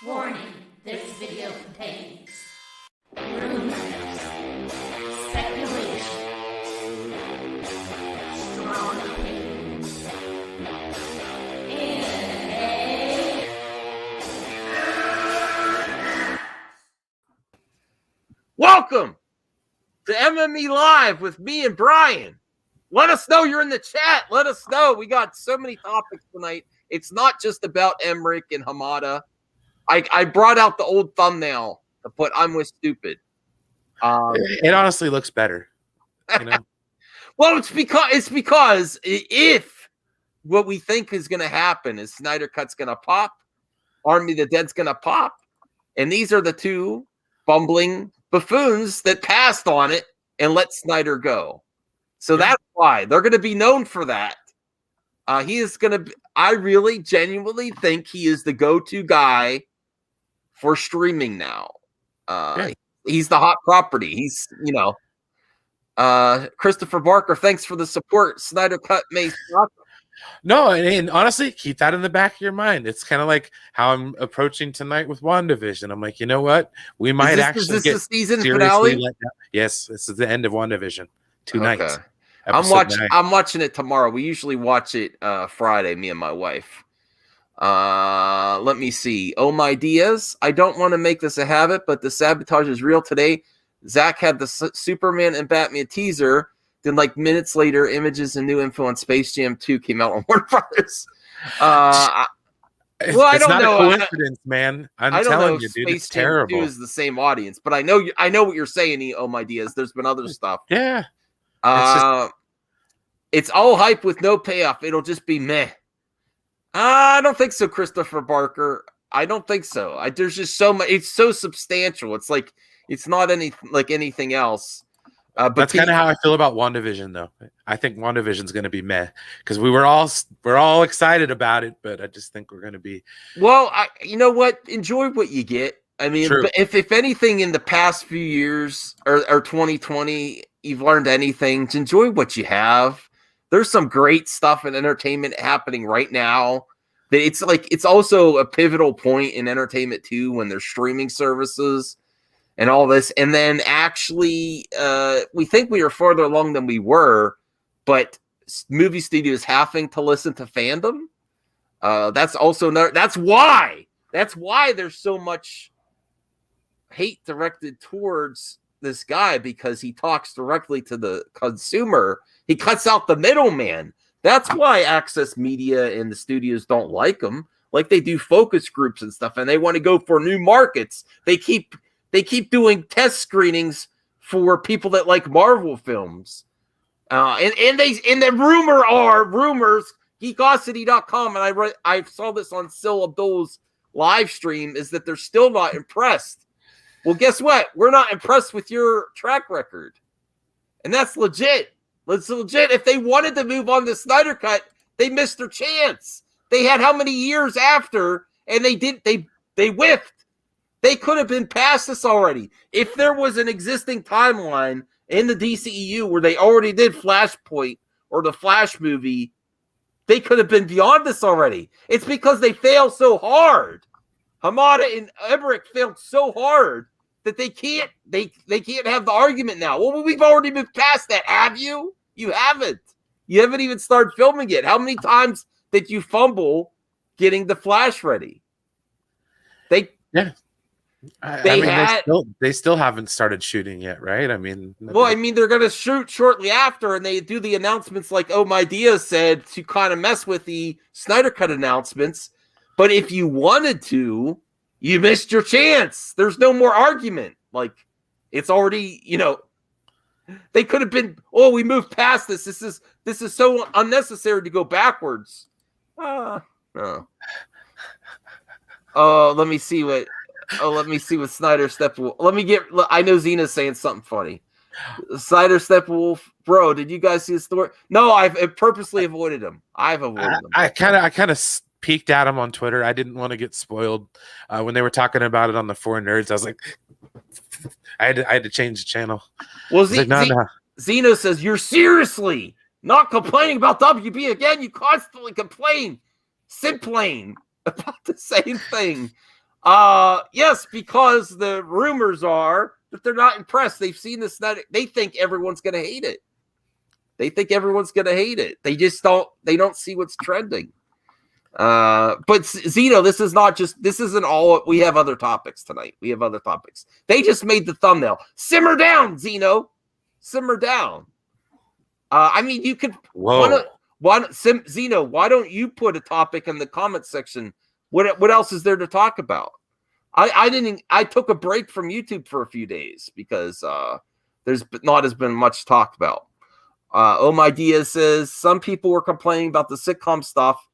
Warning, this video contains rumors, speculation, strong opinions, and welcome to MME Live with me and Brian. Let us know you're in the chat. Let us know. We got so many topics tonight. It's not just about Emmerich and Hamada. I brought out the old thumbnail to put "I'm with stupid." It honestly looks better, you know. Well, it's because if what we think is going to happen is Snyder Cut's going to pop, Army of the Dead's going to pop, and these are the two bumbling buffoons that passed on it and let Snyder go. So that's why they're going to be known for that. He is going to. I really genuinely think he is the go-to guy for streaming now. He's the hot property. He's, Christopher Barker, thanks for the support. Snyder Cut may suck. No, and honestly, keep that in the back of your mind. It's kind of like how I'm approaching tonight with WandaVision. I'm like, you know what? We might is this the season finale? Yes, this is the end of WandaVision. 2 nights. I'm watching it tomorrow. We usually watch it Friday, me and my wife. Let me see. Oh my Diaz. I don't want to make this a habit, but the sabotage is real today. Zach had the Superman and Batman teaser. Then, like minutes later, images and new info on Space Jam 2 came out on Warner Brothers. I don't know. It's not a coincidence, man. I'm telling you, dude, Space it's Jam terrible. 2 is the same audience, but I know what you're saying. Oh my Diaz. There's been other stuff. Yeah. It's all hype with no payoff. It'll just be meh. I don't think so, Christopher Barker. I don't think so. There's just so much. It's so substantial. It's like it's not anything else. But that's kind of how I feel about WandaVision, though. I think WandaVision's going to be meh because we're all excited about it, but I just think we're going to be. Well, you know what? Enjoy what you get. I mean, True. if anything in the past few years or 2020, you've learned anything, to enjoy what you have. There's some great stuff in entertainment happening right now. It's also a pivotal point in entertainment too when there's streaming services and all this. And then actually, we think we are farther along than we were, but movie studios having to listen to fandom. That's why there's so much hate directed towards this guy, because he talks directly to the consumer. He cuts out the middleman. That's why Access Media and the studios don't like him. Like they do focus groups and stuff, and they want to go for new markets. They keep doing test screenings for people that like Marvel films. And the rumors, geekosity.com, and I saw this on Sil Abdul's live stream, is that they're still not impressed. Well, guess what? We're not impressed with your track record. And that's legit. It's legit. If they wanted to move on to Snyder Cut, they missed their chance. They had how many years after, and they whiffed. They could have been past this already. If there was an existing timeline in the DCEU where they already did Flashpoint or the Flash movie, they could have been beyond this already. It's because they failed so hard. Hamada and Emmerich failed so hard that they can't have the argument now. Well, we've already moved past that. Have you? You haven't. You haven't even started filming yet. How many times did you fumble getting the Flash ready? They still haven't started shooting yet, right? I mean, they're going to shoot shortly after, and they do the announcements like Oh My Diaz said, to kind of mess with the Snyder Cut announcements. But if you wanted to, you missed your chance. There's no more argument. Like, it's already, they could have been, we moved past this. This is so unnecessary to go backwards. No. Let me see what Snyder Steppenwolf. I know Zena's saying something funny. Snyder Steppenwolf, bro, did you guys see the story? No, I've purposely avoided him. I've avoided him. I kind of peeked at him on Twitter. I didn't want to get spoiled when they were talking about it on the Four Nerds. I was like, I had to change the channel. Well, Zeno says, you're seriously not complaining about WB again. You constantly complain, simplain about the same thing. Yes, because the rumors are that they're not impressed. They've seen this. They think everyone's going to hate it. They just don't. They don't see what's trending. But Zeno, this isn't all. We have other topics tonight. They just made the thumbnail. Simmer down, Zeno. Simmer down. I mean, you could. Whoa. Zeno, why don't you put a topic in the comment section? What else is there to talk about? I took a break from YouTube for a few days because there's not as been much talked about. Oh My Diaz says some people were complaining about the sitcom stuff.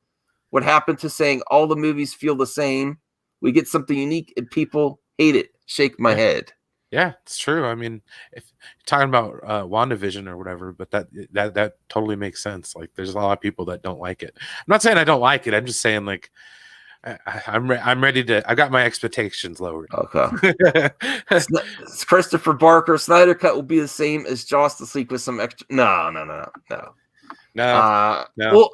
What happened to saying all the movies feel the same? We get something unique and people hate it. Shake my head. Yeah, it's true. I mean, if you're talking about WandaVision or whatever, but that totally makes sense. Like, there's a lot of people that don't like it. I'm not saying I don't like it. I'm just saying, like, I'm ready to. I got my expectations lowered. Okay. It's Christopher Barker. Snyder Cut will be the same as Justice League with some extra. No. Well,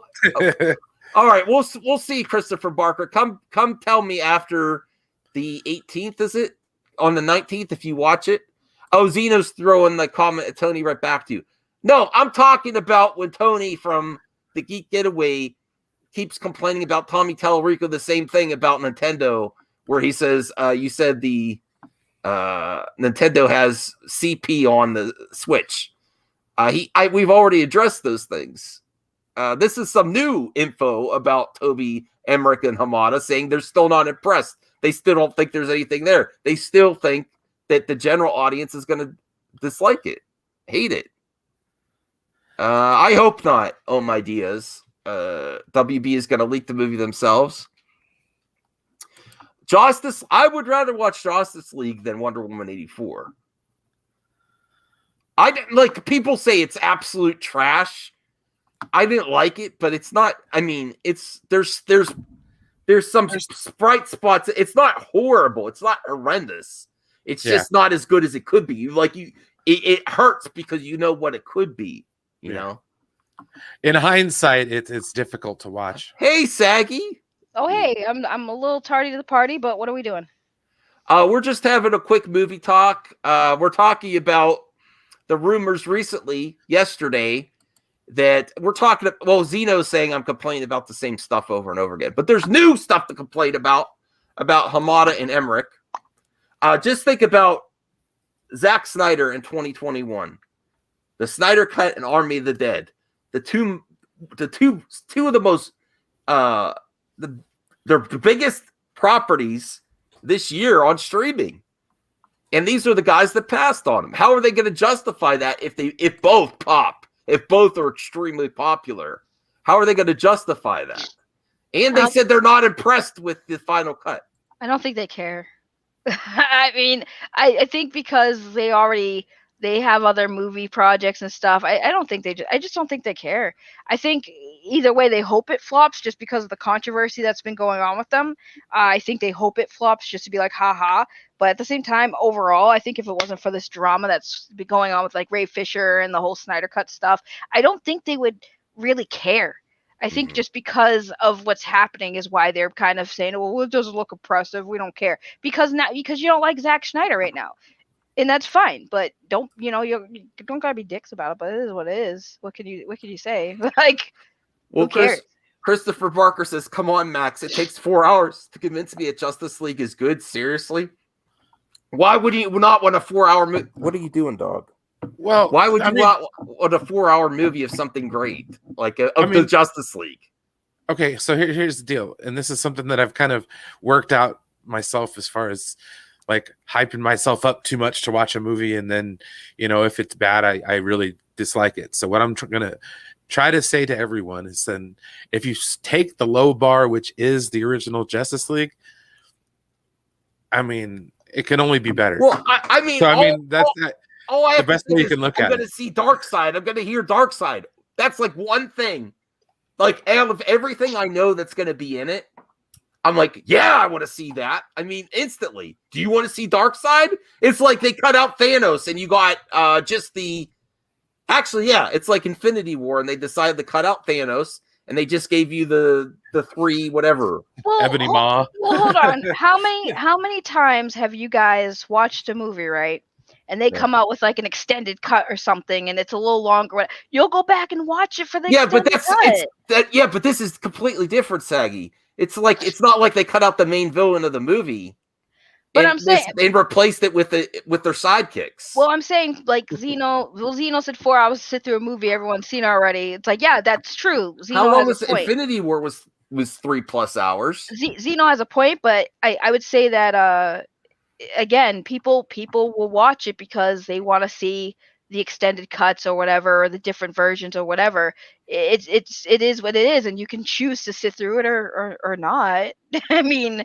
all right. We'll see. Christopher Barker, come tell me after the 18th. Is it on the 19th? If you watch it. Oh, Zeno's throwing the comment at Tony right back to you. No, I'm talking about when Tony from the Geek Getaway keeps complaining about Tommy Tallarico, the same thing about Nintendo, where he says, you said the Nintendo has CP on the Switch. We've already addressed those things. This is some new info about Toby Emmerich and Hamada saying they're still not impressed. They still don't think there's anything there. They still think that the general audience is going to dislike it, hate it. I hope not. Oh My Diaz. WB is going to leak the movie themselves. I would rather watch Justice League than Wonder Woman 84. I didn't like. People say it's absolute trash. I didn't like it, but it's not. I mean, there's some bright spots. It's not horrible. It's not horrendous. It's just not as good as it could be. It hurts because you know what it could be. You know. In hindsight, it's difficult to watch. Hey, Saggy. Oh, hey, I'm a little tardy to the party, but what are we doing? We're just having a quick movie talk. We're talking about the rumors yesterday, that we're talking. Well, Zeno's saying I'm complaining about the same stuff over and over again, but there's new stuff to complain about Hamada and Emmerich. Just think about Zack Snyder in 2021, the Snyder Cut and Army of the Dead. The two of the most the biggest properties this year on streaming, and these are the guys that passed on them. How are they going to justify that if both pop, if both are extremely popular? How are they going to justify that? And they said they're not impressed with the final cut. I don't think they care. I mean, I think because they have other movie projects and stuff. I just don't think they care. I think either way, they hope it flops just because of the controversy that's been going on with them. I think they hope it flops just to be like, haha. But at the same time, overall, I think if it wasn't for this drama that's been going on with like Ray Fisher and the whole Snyder Cut stuff, I don't think they would really care. I think just because of what's happening is why they're kind of saying, well, it doesn't look oppressive. We don't care because you don't like Zack Snyder right now. And that's fine, but you don't gotta be dicks about it. But it is what it is. What can you say? Like, well, who cares? Christopher Barker says, "Come on, Max. It takes 4 hours to convince me that Justice League is good. Seriously, why would you not want a 4-hour movie? What are you doing, dog? Well, why would you not want a 4-hour movie of something great like the Justice League?" Okay, so here's the deal, and this is something that I've kind of worked out myself as far as like hyping myself up too much to watch a movie, and then if it's bad, I really dislike it. So what I'm gonna try to say to everyone is, then if you take the low bar, which is the original Justice League, I mean, it can only be better. Well, that's the best way you can look at it. I'm going to see Darkseid. I'm going to hear Darkseid. That's like one thing. Like, out of everything I know that's going to be in it, I'm like, yeah, I want to see that. I mean, instantly. Do you want to see Darkseid? It's like they cut out Thanos and you got just the... Actually, yeah, it's like Infinity War, and they decided to cut out Thanos, and they just gave you the the three whatever. Well, Ebony Maw. Well, hold on. How many times have you guys watched a movie, right? And they Yeah. come out with like an extended cut or something, and it's a little longer. You'll go back and watch it for the Yeah, but extended cut. yeah, but this is completely different, Saggy. It's not like they cut out the main villain of the movie. But I'm saying they replaced it with their sidekicks. Well, I'm saying like Zeno said 4 hours to sit through a movie everyone's seen already. It's like, yeah, that's true. Zeno How long has was a point. Infinity War was 3+ hours. Zeno has a point, but I would say that again, people will watch it because they want to see the extended cuts or whatever, or the different versions or whatever. It is what it is, and you can choose to sit through it or not. I mean,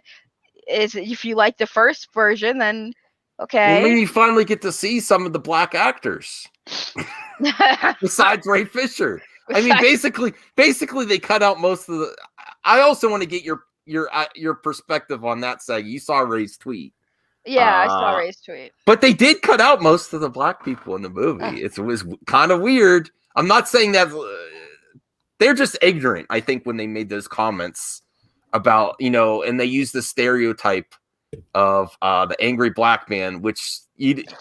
if you like the first version, then okay. Well, maybe you finally get to see some of the black actors besides Ray Fisher. I mean, basically, they cut out most of the. I also want to get your perspective on that, Saggy. You saw Ray's tweet. Yeah, I saw Ray's tweet. But they did cut out most of the black people in the movie. It was kind of weird. I'm not saying that they're just ignorant, I think, when they made those comments about, and they used the stereotype of the angry black man, which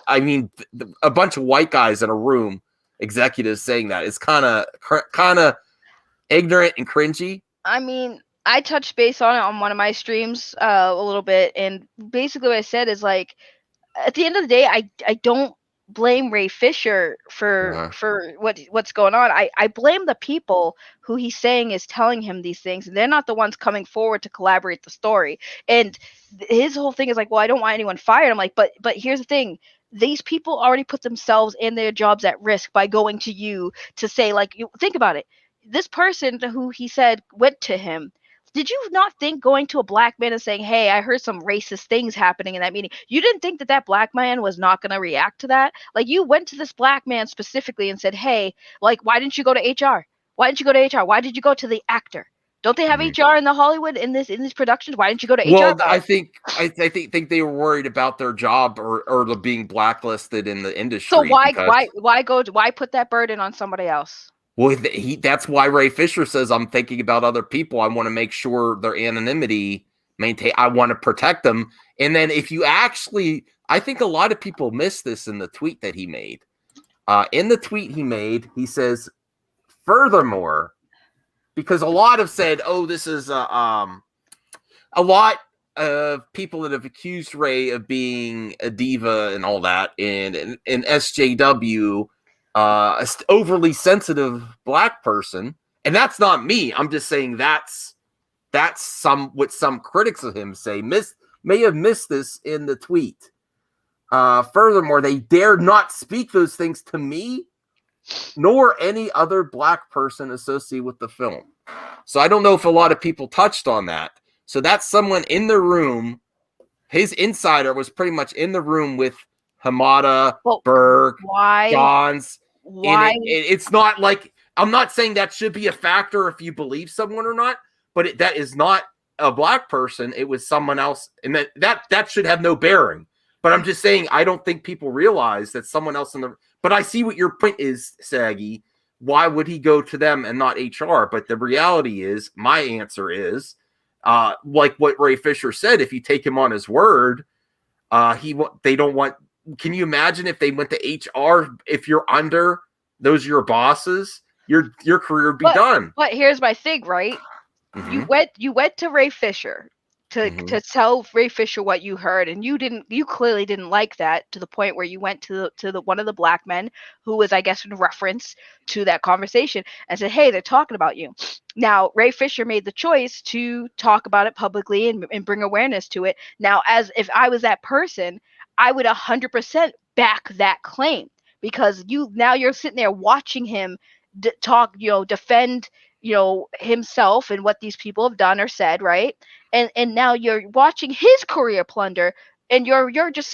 a bunch of white guys in a room, executives saying that, it's kind of ignorant and cringy. I mean, I touched base on it on one of my streams a little bit, and basically what I said is, like, at the end of the day, I don't blame Ray Fisher for what's going on. I blame the people who he's saying is telling him these things, and they're not the ones coming forward to collaborate the story. And his whole thing is like, well, I don't want anyone fired. I'm like, but here's the thing. These people already put themselves and their jobs at risk by going to you to say, like, think about it. This person who he said went to him, did you not think going to a black man and saying, hey, I heard some racist things happening in that meeting, you didn't think that black man was not going to react to that? Like, you went to this black man specifically and said, hey, like, why didn't you go to HR? Why didn't you go to HR? Why did you go to the actor? Don't they have HR in the Hollywood in these productions? Why didn't you go to HR? Well, I think they were worried about their job or being blacklisted in the industry. So why put that burden on somebody else? Well, that's why Ray Fisher says, I'm thinking about other people. I want to make sure their anonymity maintain. I want to protect them. And then if you actually, I think a lot of people miss this in the tweet that he made. In the tweet he made, he says, furthermore, because a lot have said, oh, this is a lot of people that have accused Ray of being a diva and all that, and SJW, overly sensitive black person. And that's not me. I'm just saying that's what some critics of him say may have missed this in the tweet. Furthermore, they dared not speak those things to me nor any other black person associated with the film. So I don't know if a lot of people touched on that. So that's someone in the room. His insider was pretty much in the room with Hamada, Berg, Johns. Why? It's not like, I'm not saying that should be a factor if you believe someone or not, but that is not a black person. It was someone else, and that should have no bearing. But I'm just saying, I don't think people realize that someone else but I see what your point is, Saggy. Why would he go to them and not HR? But the reality is, my answer is, like what Ray Fisher said, if you take him on his word, they don't want. Can you imagine if they went to HR? If you're under, those are your bosses, your career would be done. But here's my thing, right? Mm-hmm. You went to Ray Fisher to tell Ray Fisher what you heard, and you clearly didn't like that, to the point where you went to the one of the black men who was, I guess, in reference to that conversation, and said, hey, they're talking about you. Now, Ray Fisher made the choice to talk about it publicly and bring awareness to it. Now, as if I was that person, I would 100% back that claim, because you're sitting there watching him talk, defend, himself and what these people have done or said, right? And now you're watching his career plunder, and you're just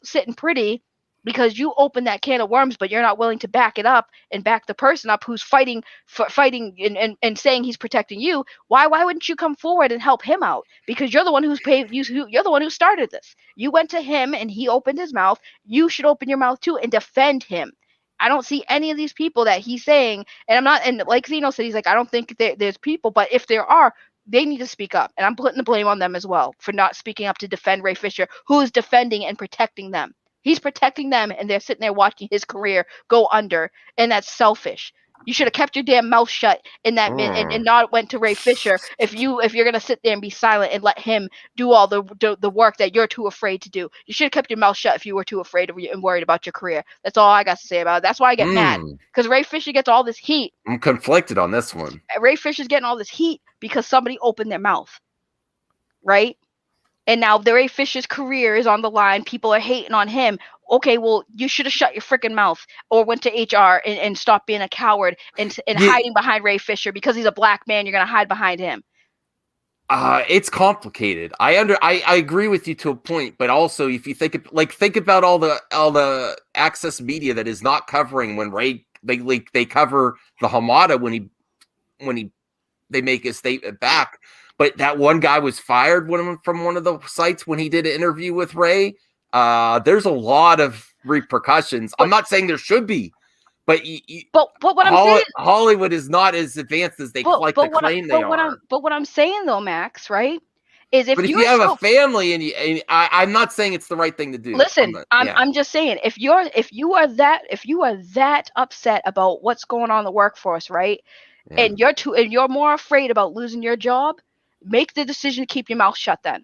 sitting pretty because you opened that can of worms, but you're not willing to back it up and back the person up who's fighting and saying he's protecting you. Why wouldn't you come forward and help him out? Because you're the one who's paid. You're the one who started this. You went to him and he opened his mouth. You should open your mouth too and defend him. I don't see any of these people that he's saying, and like Zeno said, he's like, I don't think there's people, but if there are, they need to speak up, and I'm putting the blame on them as well for not speaking up to defend Ray Fisher, who is defending and protecting them. He's protecting them, and they're sitting there watching his career go under, and that's selfish. You should have kept your damn mouth shut in that and not went to Ray Fisher if you're gonna sit there and be silent and let him do all the work that you're too afraid to do. You should have kept your mouth shut if you were too afraid of and worried about your career. That's all I got to say about it. That's why I get mad, because Ray Fisher gets all this heat. I'm conflicted on this one. Ray Fisher's getting all this heat because somebody opened their mouth, right? And now the Ray Fisher's career is on the line. People are hating on him. Okay, well, you should have shut your freaking mouth or went to HR and stopped being a coward and hiding behind Ray Fisher because he's a black man. You're gonna hide behind him. It's complicated. I agree with you to a point, but also if you think about all the access media that is not covering when Ray they cover the Hamada when they make a statement back. But that one guy was fired from one of the sites when he did an interview with Ray. There's a lot of repercussions. I'm not saying there should be, but what I'm saying, Hollywood is not as advanced as they claim they are. But what I'm saying though, Max, right, is if you have a family and I'm not saying it's the right thing to do. Listen, I'm just saying if you are that upset about what's going on in the workforce, right, and you're more afraid about losing your job, make the decision to keep your mouth shut then.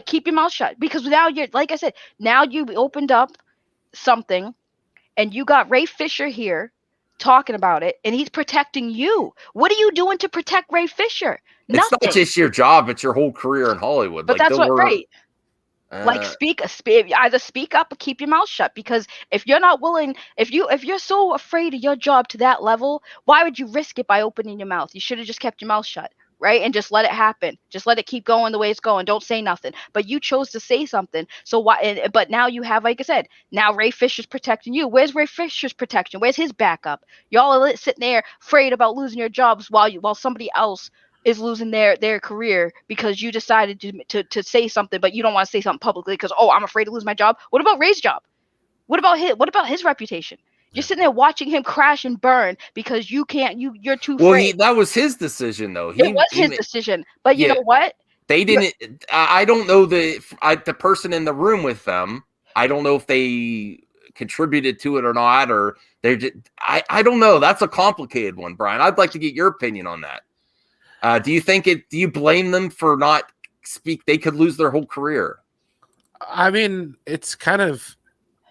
Keep your mouth shut, because now you're, like I said, now you opened up something and you got Ray Fisher here talking about it and he's protecting you. What are you doing to protect Ray Fisher? Nothing. It's not just your job, it's your whole career in Hollywood. But that's what, right. Either speak up or keep your mouth shut, because if you're not willing, if you're so afraid of your job to that level, why would you risk it by opening your mouth? You should have just kept your mouth shut. Right? And just let it happen. Just let it keep going the way it's going. Don't say nothing. But you chose to say something. So why? But now you have, like I said, now Ray Fisher's protecting you. Where's Ray Fisher's protection? Where's his backup? Y'all are sitting there afraid about losing your jobs while somebody else is losing their career because you decided to say something, but you don't want to say something publicly because, oh, I'm afraid to lose my job. What about Ray's job? What about his reputation? You're sitting there watching him crash and burn because you're too afraid. That was his decision, though. It was his decision, but you know what? They didn't. I don't know the person in the room with them. I don't know if they contributed to it or not, or they're just. I don't know. That's a complicated one, Brian. I'd like to get your opinion on that. Do you blame them for not speak? They could lose their whole career. I mean, it's kind of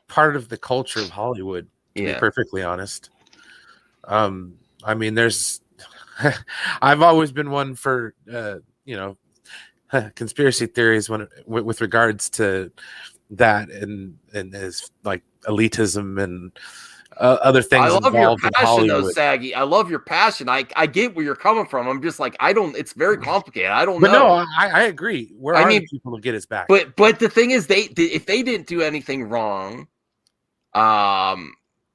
part of the culture of Hollywood. To be perfectly honest. I mean, there's I've always been one for conspiracy theories with regards to that and as like elitism and other things. I love your passion though, Saggy. I love your passion. I get where you're coming from. I'm just like, it's very complicated. I don't know. But no, I agree. Where are the people to get us back? But the thing is, if they didn't do anything wrong,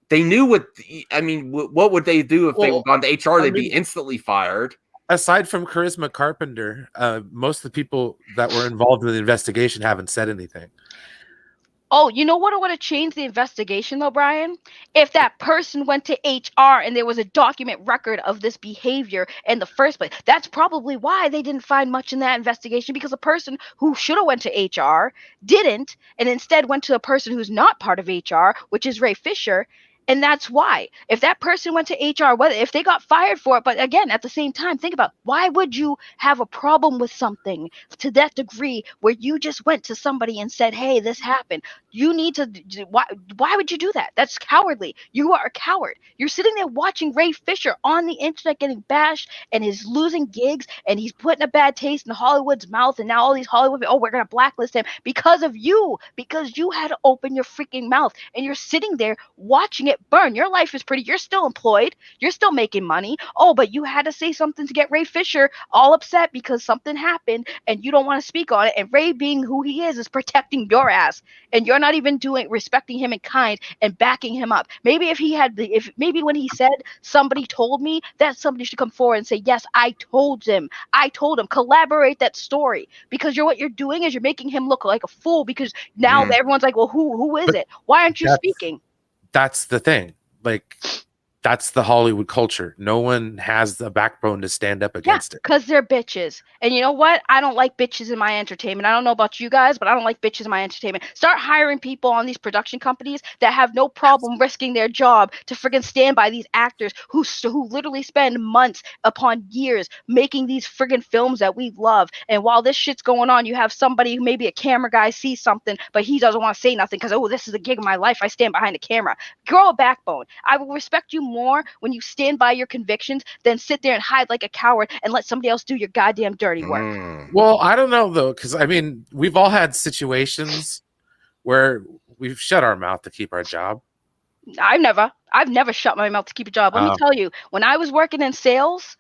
they knew what would they do if they were gone to HR? They'd be instantly fired. Aside from Charisma Carpenter, most of the people that were involved in the investigation haven't said anything. Oh, you know what would have changed the investigation though, Brian? If that person went to HR and there was a document record of this behavior in the first place. That's probably why they didn't find much in that investigation, because a person who should have went to HR didn't, and instead went to a person who's not part of HR, which is Ray Fisher. And that's why, if that person went to HR, if they got fired for it, but again, at the same time, think about, why would you have a problem with something to that degree where you just went to somebody and said, hey, this happened? You need to, why would you do that? That's cowardly. You are a coward. You're sitting there watching Ray Fisher on the internet getting bashed, and he's losing gigs, and he's putting a bad taste in Hollywood's mouth, and now all these Hollywood, we're going to blacklist him because of you, because you had to open your freaking mouth, and you're sitting there watching it burn. Your life is pretty. You're still employed. You're still making money. Oh, but you had to say something to get Ray Fisher all upset because something happened and you don't want to speak on it. And Ray, being who he is protecting your ass. And you're not even respecting him in kind and backing him up. Maybe maybe when he said, somebody told me, that somebody should come forward and say, yes, I told him. Collaborate that story, because what you're doing is you're making him look like a fool, because now everyone's like, well, who is it? Why aren't you speaking? That's the thing. Like, that's the Hollywood culture. No one has the backbone to stand up against it. Because they're bitches. And you know what? I don't like bitches in my entertainment. I don't know about you guys, but I don't like bitches in my entertainment. Start hiring people on these production companies that have no problem risking their job to friggin' stand by these actors who literally spend months upon years making these friggin' films that we love. And while this shit's going on, you have somebody who maybe a camera guy sees something, but he doesn't want to say nothing because, oh, this is a gig of my life. I stand behind the camera. Grow a backbone. I will respect you more when you stand by your convictions than sit there and hide like a coward and let somebody else do your goddamn dirty work. Well, I don't know though, because I mean, we've all had situations where we've shut our mouth to keep our job. I've never shut my mouth to keep a job. Let me tell you, when I was working in sales,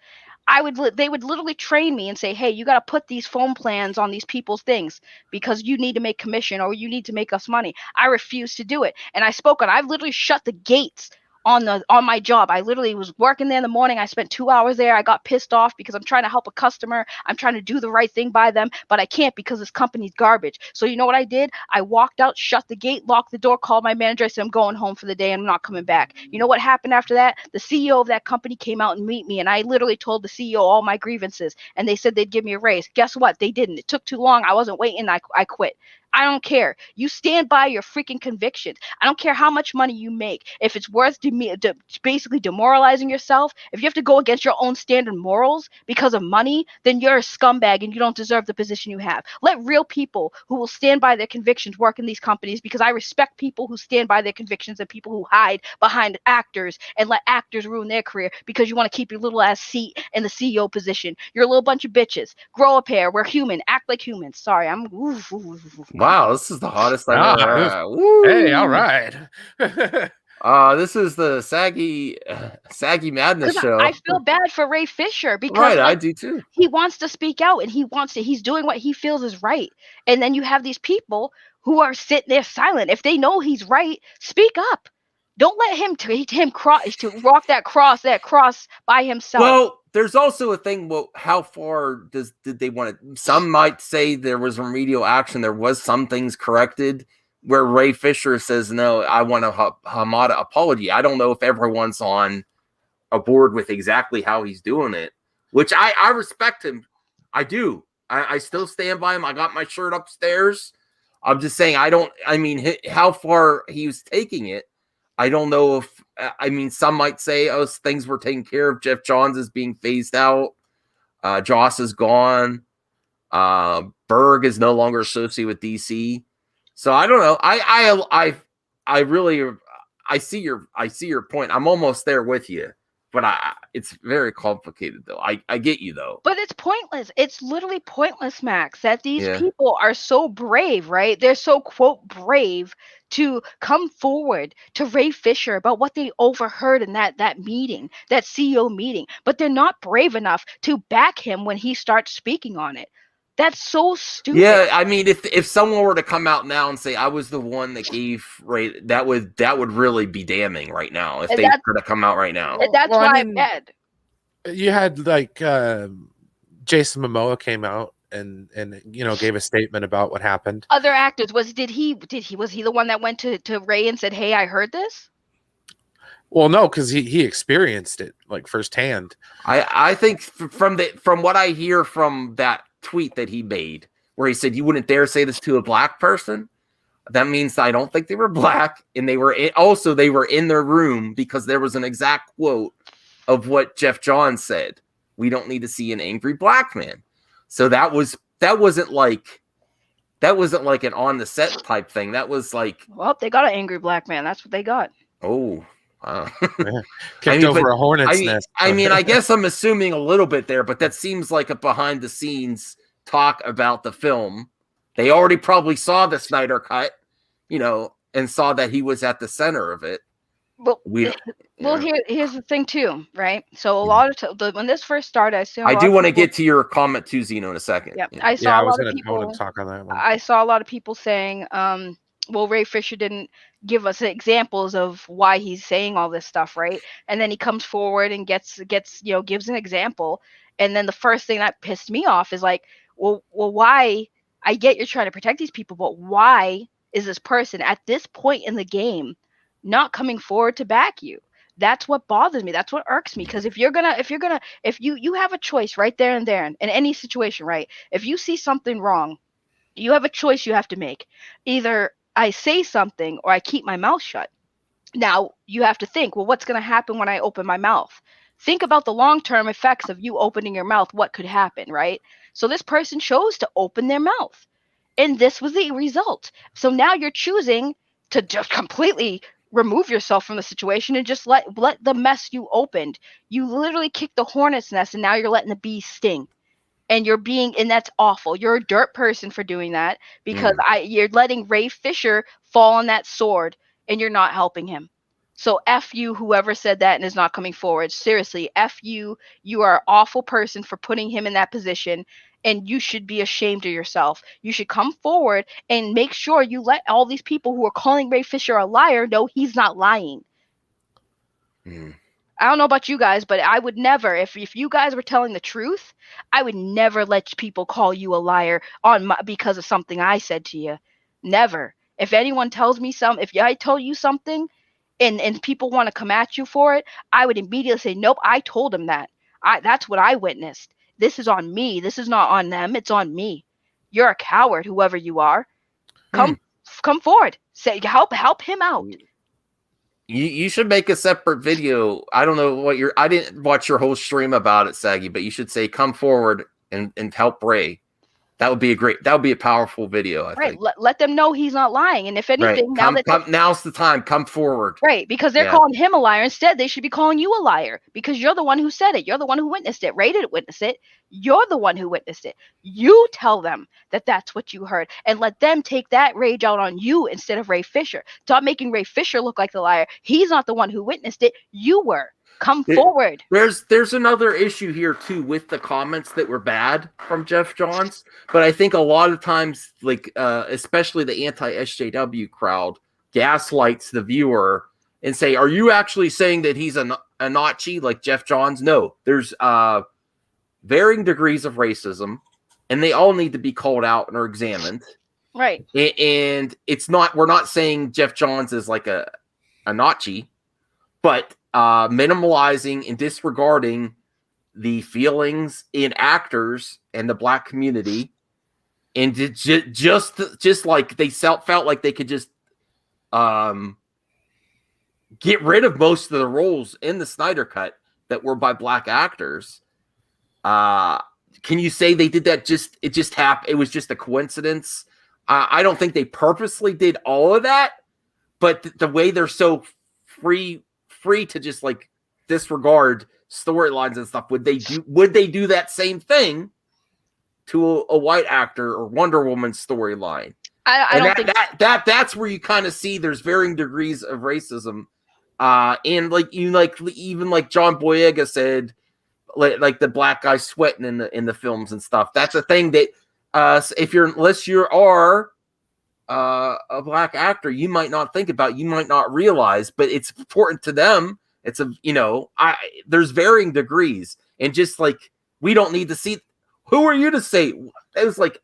they would literally train me and say, hey, you got to put these phone plans on these people's things because you need to make commission or you need to make us money. I refused to do it. And I've literally shut the gates on my job. I literally was working there in the morning. I spent 2 hours there. I got pissed off because I'm trying to help a customer. I'm trying to do the right thing by them, but I can't because this company's garbage. So you know what I did? I walked out, shut the gate, locked the door, called my manager. I said, I'm going home for the day and I'm not coming back. You know what happened after that? The CEO of that company came out and meet me, and I literally told the CEO all my grievances, and they said they'd give me a raise. Guess what? They didn't. It took too long. I wasn't waiting. I quit. I don't care. You stand by your freaking convictions. I don't care how much money you make. If it's worth basically demoralizing yourself, if you have to go against your own standard morals because of money, then you're a scumbag and you don't deserve the position you have. Let real people who will stand by their convictions work in these companies, because I respect people who stand by their convictions and people who hide behind actors and let actors ruin their career because you want to keep your little ass seat in the CEO position. You're a little bunch of bitches. Grow up here. We're human. Act like humans. Sorry, I'm... Wow, this is the hottest I've Ah, ever it was- had. Woo! Hey, all right. This is the saggy madness show. I feel bad for Ray Fisher because Right, I do too. he wants to speak out and he's doing what he feels is right. And then you have these people who are sitting there silent. If they know he's right, speak up. Don't let him walk that cross by himself. Well, there's also a thing. Well, how far did they want it? Some might say there was remedial action. There was some things corrected where Ray Fisher says, no, I want a Hamada apology. I don't know if everyone's on a board with exactly how he's doing it, which I respect him. I do. I still stand by him. I got my shirt upstairs. I'm just saying, how far he was taking it. I don't know if, some might say, oh, things were taken care of. Jeff Johns is being phased out. Joss is gone. Berg is no longer associated with DC. So I don't know. I really see your point. I'm almost there with you, but it's very complicated though. I get you though. But it's pointless. It's literally pointless, Max, that these Yeah. people are so brave, right? They're so, quote, brave to come forward to Ray Fisher about what they overheard in that meeting, that CEO meeting. But they're not brave enough to back him when he starts speaking on it. That's so stupid. Yeah, I mean, if someone were to come out now and say I was the one that gave Ray, that would really be damning right now. If And they were to come out right now. And that's why I'm mad. You had like Jason Momoa came out and gave a statement about what happened. Other actors, was he the one that went to Ray and said, hey, I heard this? Well, no, because he experienced it like firsthand. I think from what I hear from that tweet that he made, where he said you wouldn't dare say this to a black person, that means I don't think they were black, and they were in their room because there was an exact quote of what Jeff Johns said. We don't need to see an angry black man. So that wasn't like an on the set type thing. That was like, well, they got an angry black man. That's what they got. Oh, wow. Kicked over a hornet's nest. I guess I'm assuming a little bit there, but that seems like a behind the scenes talk about the film. They already probably saw the Snyder Cut, and saw that he was at the center of it. Well, here's the thing too, right? So a lot of when this first started, I do want to get to your comment too, Zeno, in a second. Yeah, I saw a lot of people. I want to talk on that one. I saw a lot of people saying, well, Ray Fisher didn't give us examples of why he's saying all this stuff, right? And then he comes forward and gives an example, and then the first thing that pissed me off is like, well, why? I get you're trying to protect these people, but why is this person at this point in the game not coming forward to back you? That's what bothers me. That's what irks me. Because if you have a choice right there and there in any situation, right? If you see something wrong, you have a choice you have to make. Either I say something or I keep my mouth shut. Now, you have to think, well, what's going to happen when I open my mouth? Think about the long-term effects of you opening your mouth. What could happen, right? So this person chose to open their mouth, and this was the result. So now you're choosing to just completely remove yourself from the situation and just let the mess you opened. You literally kicked the hornet's nest, and now you're letting the bee sting. And that's awful. You're a dirt person for doing that, because you're letting Ray Fisher fall on that sword, and you're not helping him. So F you, whoever said that and is not coming forward. Seriously, F you. You are an awful person for putting him in that position, and you should be ashamed of yourself. You should come forward and make sure you let all these people who are calling Ray Fisher a liar know he's not lying. I don't know about you guys, but I would never, if you guys were telling the truth, I would never let people call you a liar because of something I said to you. Never. If anyone tells me if I told you something and people want to come at you for it, I would immediately say, nope, I told them that. That's what I witnessed. This is on me. This is not on them. It's on me. You're a coward, whoever you are. Come forward. Say, help him out. You should make a separate video. I don't know what I didn't watch your whole stream about it, Saggy, but you should say, come forward and help Ray. That would be a powerful video, I think. Let them know he's not lying. And if anything, now's the time. Come forward. Right, because they're calling him a liar. Instead, they should be calling you a liar, because you're the one who said it. You're the one who witnessed it. Ray didn't witness it. You're the one who witnessed it. You tell them that that's what you heard, and let them take that rage out on you instead of Ray Fisher. Stop making Ray Fisher look like the liar. He's not the one who witnessed it. You were. Come forward. There's another issue here too with the comments that were bad from Jeff Johns, but I think a lot of times, like especially the anti-SJW crowd, gaslights the viewer and say, "Are you actually saying that he's a Nazi like Jeff Johns?" No, there's varying degrees of racism, and they all need to be called out and are examined. Right. And it's not. We're not saying Jeff Johns is like a Nazi, but minimalizing and disregarding the feelings in actors and the Black community, and just like they felt like they could just get rid of most of the roles in the Snyder Cut that were by Black actors. Can you say they did that? It just happened. It was just a coincidence. I don't think they purposely did all of that, but the way they're so free to just like disregard storylines and stuff, would they do that same thing to a white actor or Wonder Woman storyline? I don't think that's where you kind of see there's varying degrees of racism, and even like John Boyega said, like the Black guy sweating in the films and stuff. That's a thing that unless you are a Black actor, you might not think about, you might not realize, but it's important to them. It's there's varying degrees, and just like we don't need to see. Who are you to say? It was like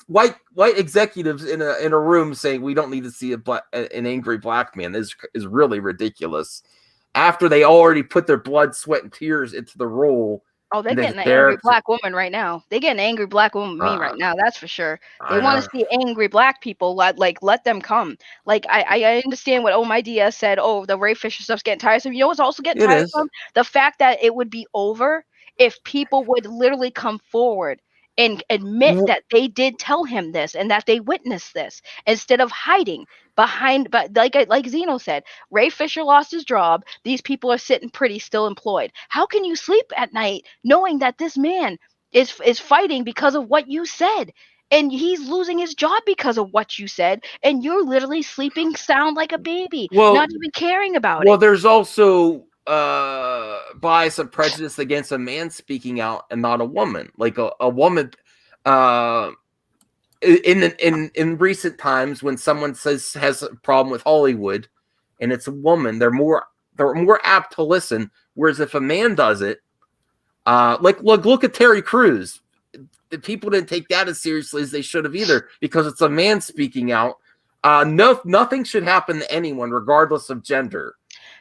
white executives in a room saying we don't need to see an angry Black man is really ridiculous. After they already put their blood, sweat, and tears into the role. Oh, they're getting an angry Black woman right now. They get an angry Black woman with me right now. That's for sure. They want to see angry Black people. Let them come. Like I understand what my Dia said. Oh, the Ray Fisher stuff's getting tiresome. You know what's also getting tiresome? The fact that it would be over if people would literally come forward and admit that they did tell him this and that they witnessed this, instead of hiding behind. But like Zeno said, Ray Fisher lost his job. These people are sitting pretty, still employed. How can you sleep at night knowing that this man is fighting because of what you said, and he's losing his job because of what you said, and you're literally sleeping sound like a baby, not even caring about it? Well, there's also bias and prejudice against a man speaking out and not a woman. Like a woman, in recent times, when someone has a problem with Hollywood and it's a woman, they're more apt to listen. Whereas if a man does it, look at Terry Crews. The people didn't take that as seriously as they should have either, because it's a man speaking out. Nothing should happen to anyone, regardless of gender.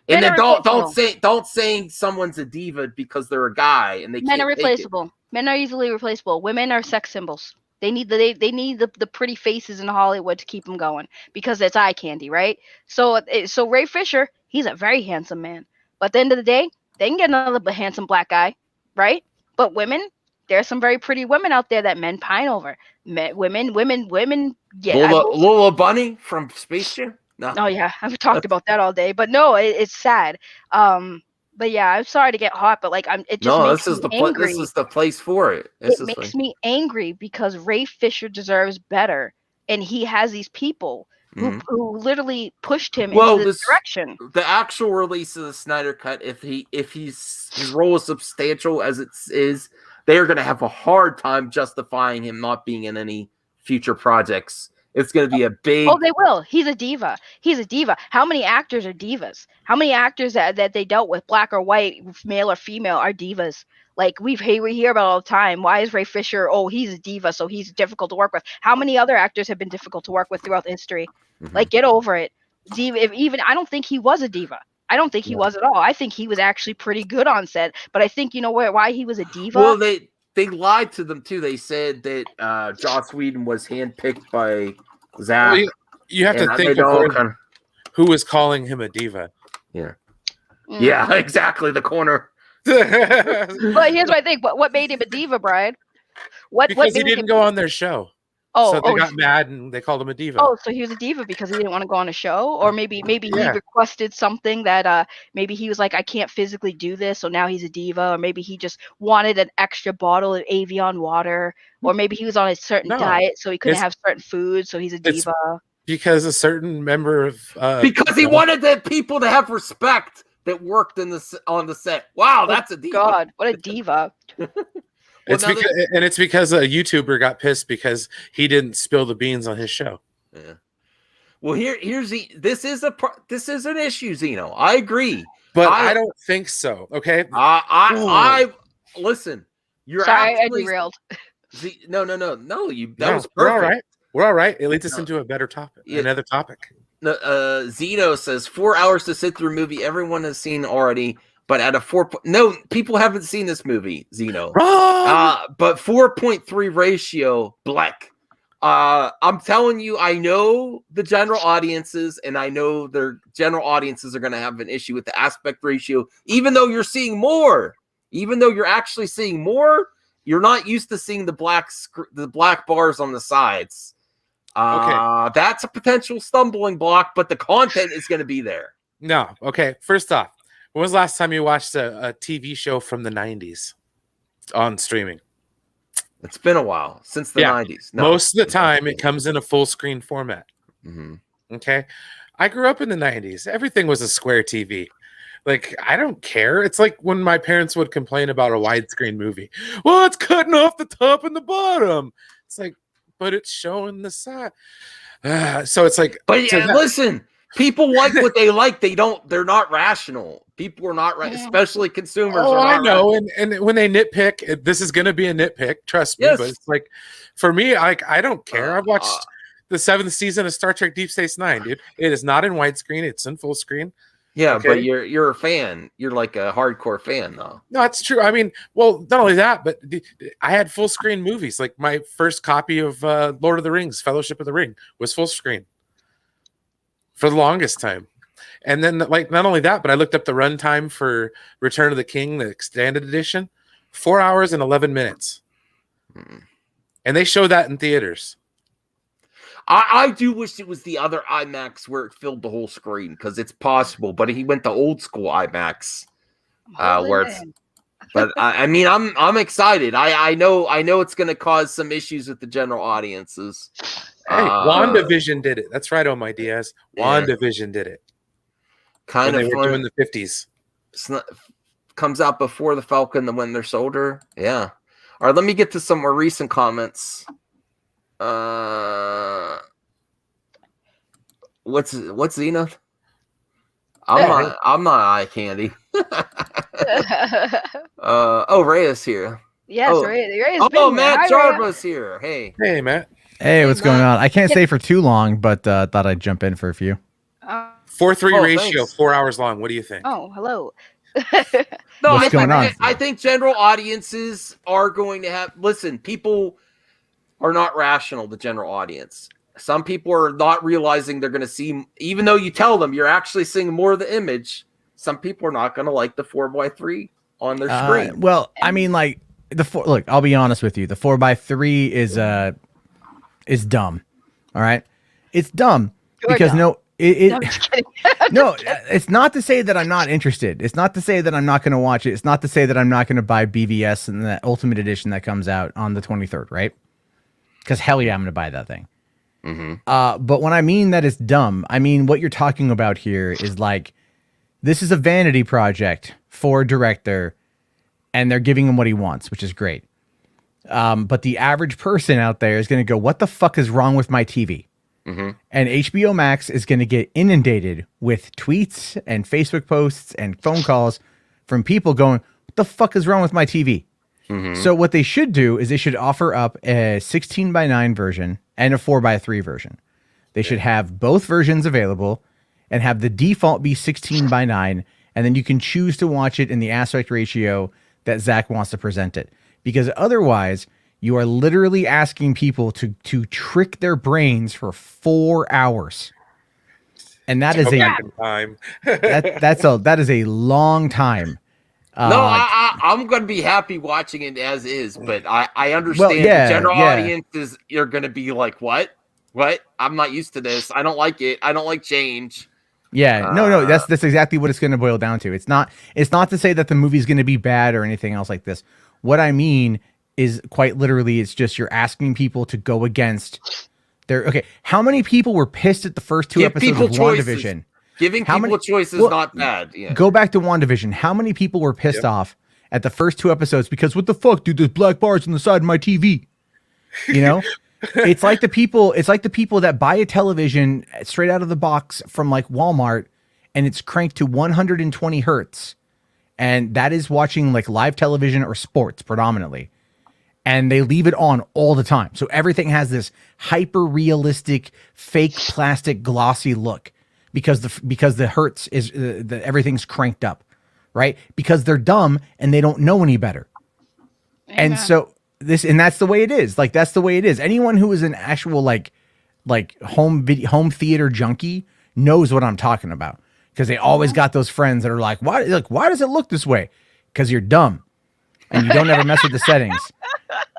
And then don't replaceable. say someone's a diva because they're a guy and they Men can't are take it. replaceable. Men are easily replaceable. Women are sex symbols. They need the pretty faces in Hollywood to keep them going because it's eye candy, right? So Ray Fisher, he's a very handsome man. But at the end of the day, they can get another handsome black guy, right? But women, there's some very pretty women out there that men pine over. Women. Yeah, Lola Bunny from Space Jam. No. Oh yeah, I've talked about that all day, but no, it's sad. But yeah, I'm sorry to get hot, but like it just makes this is me the angry. this is the place for it. It makes me angry because Ray Fisher deserves better, and he has these people who literally pushed him into this direction. The actual release of the Snyder Cut, if his role is substantial as it is, they are going to have a hard time justifying him not being in any future projects. It's going to be a big. Oh, they will. He's a diva. He's a diva. How many actors are divas? How many actors that they dealt with, black or white, male or female, are divas? Like we hear about all the time. Why is Ray Fisher? Oh, he's a diva, so he's difficult to work with. How many other actors have been difficult to work with throughout history? Like, get over it. Diva. I don't think he was a diva. I don't think he was at all. I think he was actually pretty good on set. But I think why he was a diva. Well, they lied to them too. They said that Joss Whedon was handpicked by Zach. Well, you have to think of who was calling him a diva. Yeah. Yeah, exactly. The corner. But here's what I think. What made him a diva, Brian? Because he didn't go on their show. So they got mad and they called him a diva. Oh, so he was a diva because he didn't want to go on a show, or maybe he requested something that maybe he was like, I can't physically do this, so now he's a diva, or maybe he just wanted an extra bottle of Avion water, or maybe he was on a certain diet, so he couldn't have certain foods, so he's a diva. Because a certain member of because he wanted the people to have respect that worked on the set. Wow, that's a diva. God, what a diva. It's because a YouTuber got pissed because he didn't spill the beans on his show. Yeah. Well, this is an issue, Zeno. I agree, but I don't think so. Okay. I listen. You're sorry, I derailed. No. That was perfect. We're all right. We're all right. It leads us into a better topic. Yeah. Another topic. Zeno says 4 hours to sit through a movie everyone has seen already. But at a 4, no, people haven't seen this movie, Zeno. But 4.3 ratio, black. I'm telling you, I know the general audiences, and I know their general audiences are going to have an issue with the aspect ratio. Even though you're seeing more, even though you're actually seeing more, you're not used to seeing the black bars on the sides. Okay, that's a potential stumbling block, but the content is going to be there. No, okay. First off. When was the last time you watched a TV show from the 90s on streaming? It's been a while since the 90s. No. Most of the time, it comes in a full screen format. Okay. I grew up in the 90s. Everything was a square TV. Like, I don't care. It's like when my parents would complain about a widescreen movie. Well, it's cutting off the top and the bottom. It's like, but it's showing the side. So it's like, but listen. People like what they like. They're not rational. People are not especially consumers. Oh, I know. And when they nitpick, this is going to be a nitpick. Trust me. Yes. But it's like, for me, I don't care. I watched the 7th season of Star Trek Deep Space Nine, dude. It is not in widescreen. It's in full screen. Yeah, okay? But you're a fan. You're like a hardcore fan, though. No, that's true. I mean, well, not only that, but I had full screen movies. Like my first copy of Lord of the Rings, Fellowship of the Ring, was full screen. For the longest time. And then, like, not only that, but I looked up the runtime for Return of the King, the extended edition, 4 hours and 11 minutes. And they show that in theaters. I do wish it was the other IMAX where it filled the whole screen, because it's possible, but he went to old school IMAX. Where it's, but I mean, I'm excited. I know it's going to cause some issues with the general audiences. Hey, WandaVision did it. That's right, oh my Diaz. WandaVision did it. Kind of they were doing the 50s. Comes out before the Falcon, the Winter Soldier. Yeah. All right, let me get to some more recent comments. What's Zenith? I'm not eye candy. Reyes here. Yes, Reyes. Matt Jarvis here. Hey, Matt. Hey, what's going on? I can't stay for too long, but thought I'd jump in for a few. 4:3 Oh, ratio, thanks. 4 hours long. What do you think? Oh, hello. No, What's going on? I think general audiences are going to have. Listen, people are not rational. The general audience. Some people are not realizing they're going to see, even though you tell them you're actually seeing more of the image. Some people are not going to like the 4:3 on their screen. Well, I mean, like look, I'll be honest with you. The 4:3 is dumb. All right, it's dumb because dumb. no, No, I'm just kidding. no, it's not to say that I'm not interested. It's not to say that I'm not going to watch it. It's not to say that I'm not going to buy BVS and the Ultimate Edition that comes out on the 23rd, right? Because hell yeah, I'm going to buy that thing. But when I mean that it's dumb, I mean what you're talking about here is like, this is a vanity project for a director, and they're giving him what he wants, which is great. But the average person out there is going to go, what the fuck is wrong with my TV? And HBO Max is going to get inundated with tweets and Facebook posts and phone calls from people going, what the fuck is wrong with my TV? So what they should do is they should offer up a 16:9 version and a 4:3 version. They should have both versions available and have the default be 16:9, and then you can choose to watch it in the aspect ratio that Zach wants to present it. Because otherwise, you are literally asking people to trick their brains for 4 hours. And that is time. that is a long time. No, I'm going to be happy watching it as is, but I understand the general audience is you're going to be like, what? I'm not used to this. I don't like it. I don't like change. Yeah, no, that's exactly what it's going to boil down to. It's not to say that the movie's going to be bad or anything else like this. What I mean is quite literally, it's just you're asking people to go against their. Okay, how many people were pissed at the first two episodes of WandaVision? Giving people a choice is not bad. Yeah. Go back to WandaVision. How many people were pissed off at the first two episodes because what the fuck, dude? There's black bars on the side of my TV. You know, it's like the people that buy a television straight out of the box from like Walmart, and it's cranked to 120 hertz, and that is watching like live television or sports predominantly, and they leave it on all the time. So everything has this hyper realistic, fake plastic, glossy look. Because the hertz is everything's cranked up, right? Because they're dumb and they don't know any better. Amen. And so that's the way it is. Like that's the way it is. Anyone who is an actual like home theater junkie knows what I'm talking about, because they always got those friends that are like, why does it look this way? Because you're dumb and you don't ever mess with the settings.